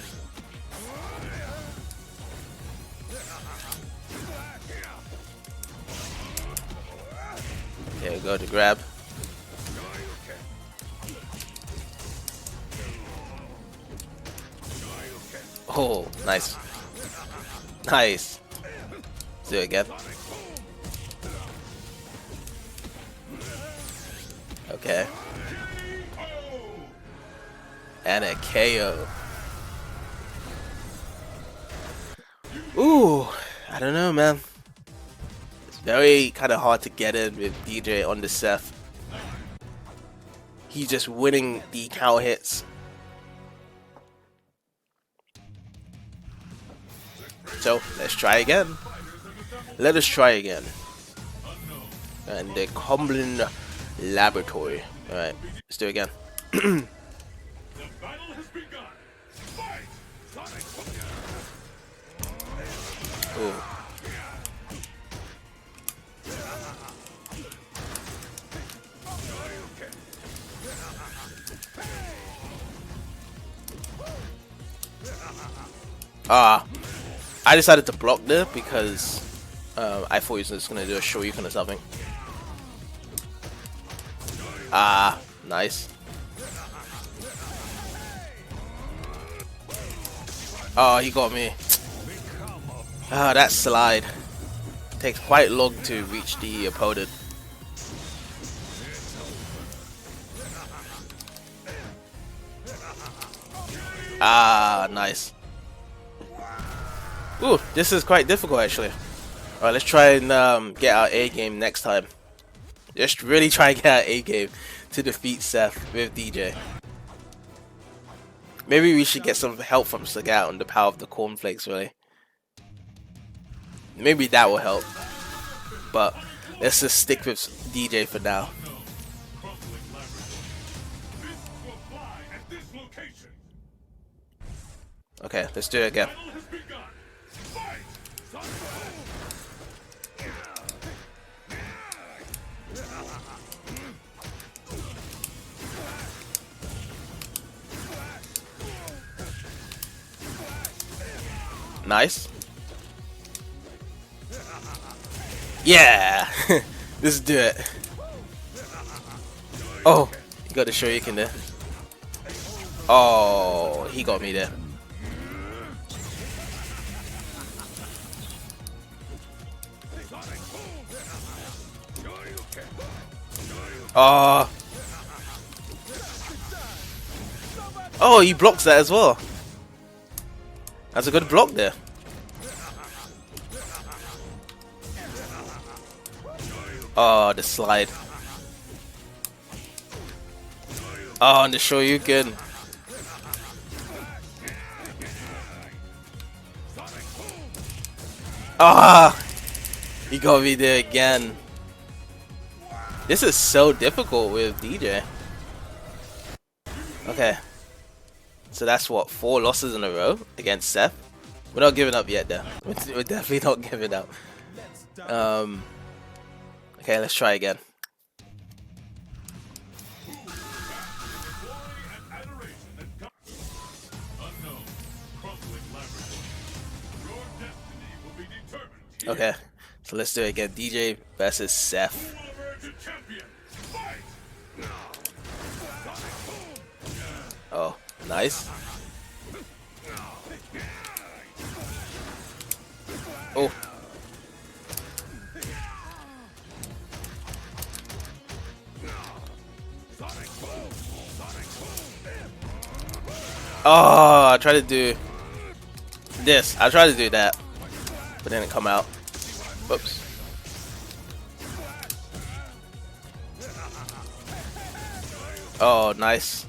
Okay, go to grab. Oh, nice. Nice. Let's do it again. Okay. And a KO. Ooh, I don't know, man. It's very kind of hard to get in with DJ on the Seth. He's just winning the counter hits. So let's try again. Let us try again. And the Cumberland Laboratory. Alright, let's do it again. Ooh. I decided to block there because I thought he was just gonna do a Shoryuken or something. Nice. Oh, he got me. That slide takes quite long to reach the opponent. Nice. Ooh, this is quite difficult actually. Alright, let's try and get our A game next time. Just really try and get our A game to defeat Seth with DJ. Maybe we should get some help from Sagat on the power of the cornflakes, really. Maybe that will help. But let's just stick with DJ for now. Okay, let's do it again. Nice. Yeah! Let's do it. Oh, you got the Shoryuken there. Oh, he got me there. Oh, he blocks that as well. That's a good block there. Oh, the slide. Oh, and the Shoryuken. He got me there again. This is so difficult with DJ. Okay. So that's what, 4 losses in a row against Seth. We're not giving up yet though. We're definitely not giving up. Okay, let's try again. Okay, so let's do it again. DJ versus Seth. Oh, nice. Oh. Oh, I tried to do this. I tried to do that, but then it come out. Oops. Oh, nice.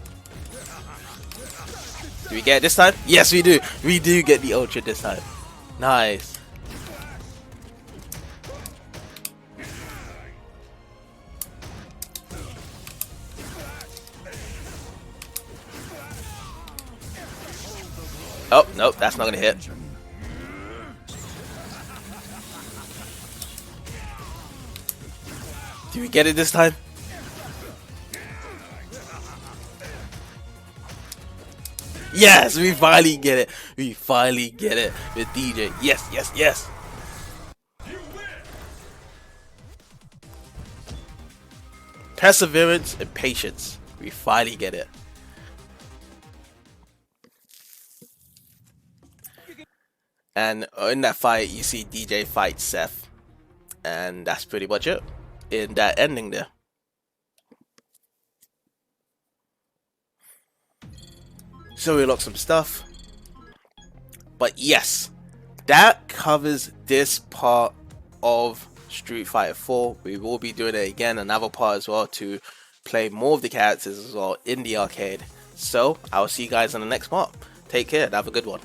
Do we get it this time? Yes, we do. We do get the ultra this time. Nice. Oh, nope, that's not gonna hit. Do we get it this time? Yes, we finally get it. We finally get it with DJ. Yes, yes, yes. Perseverance and patience. We finally get it. And in that fight, you see DJ fight Seth. And that's pretty much it in that ending there. So we unlock some stuff. But yes, that covers this part of Street Fighter 4. We will be doing it again, another part as well, to play more of the characters as well in the arcade. So I will see you guys in the next part. Take care and have a good one.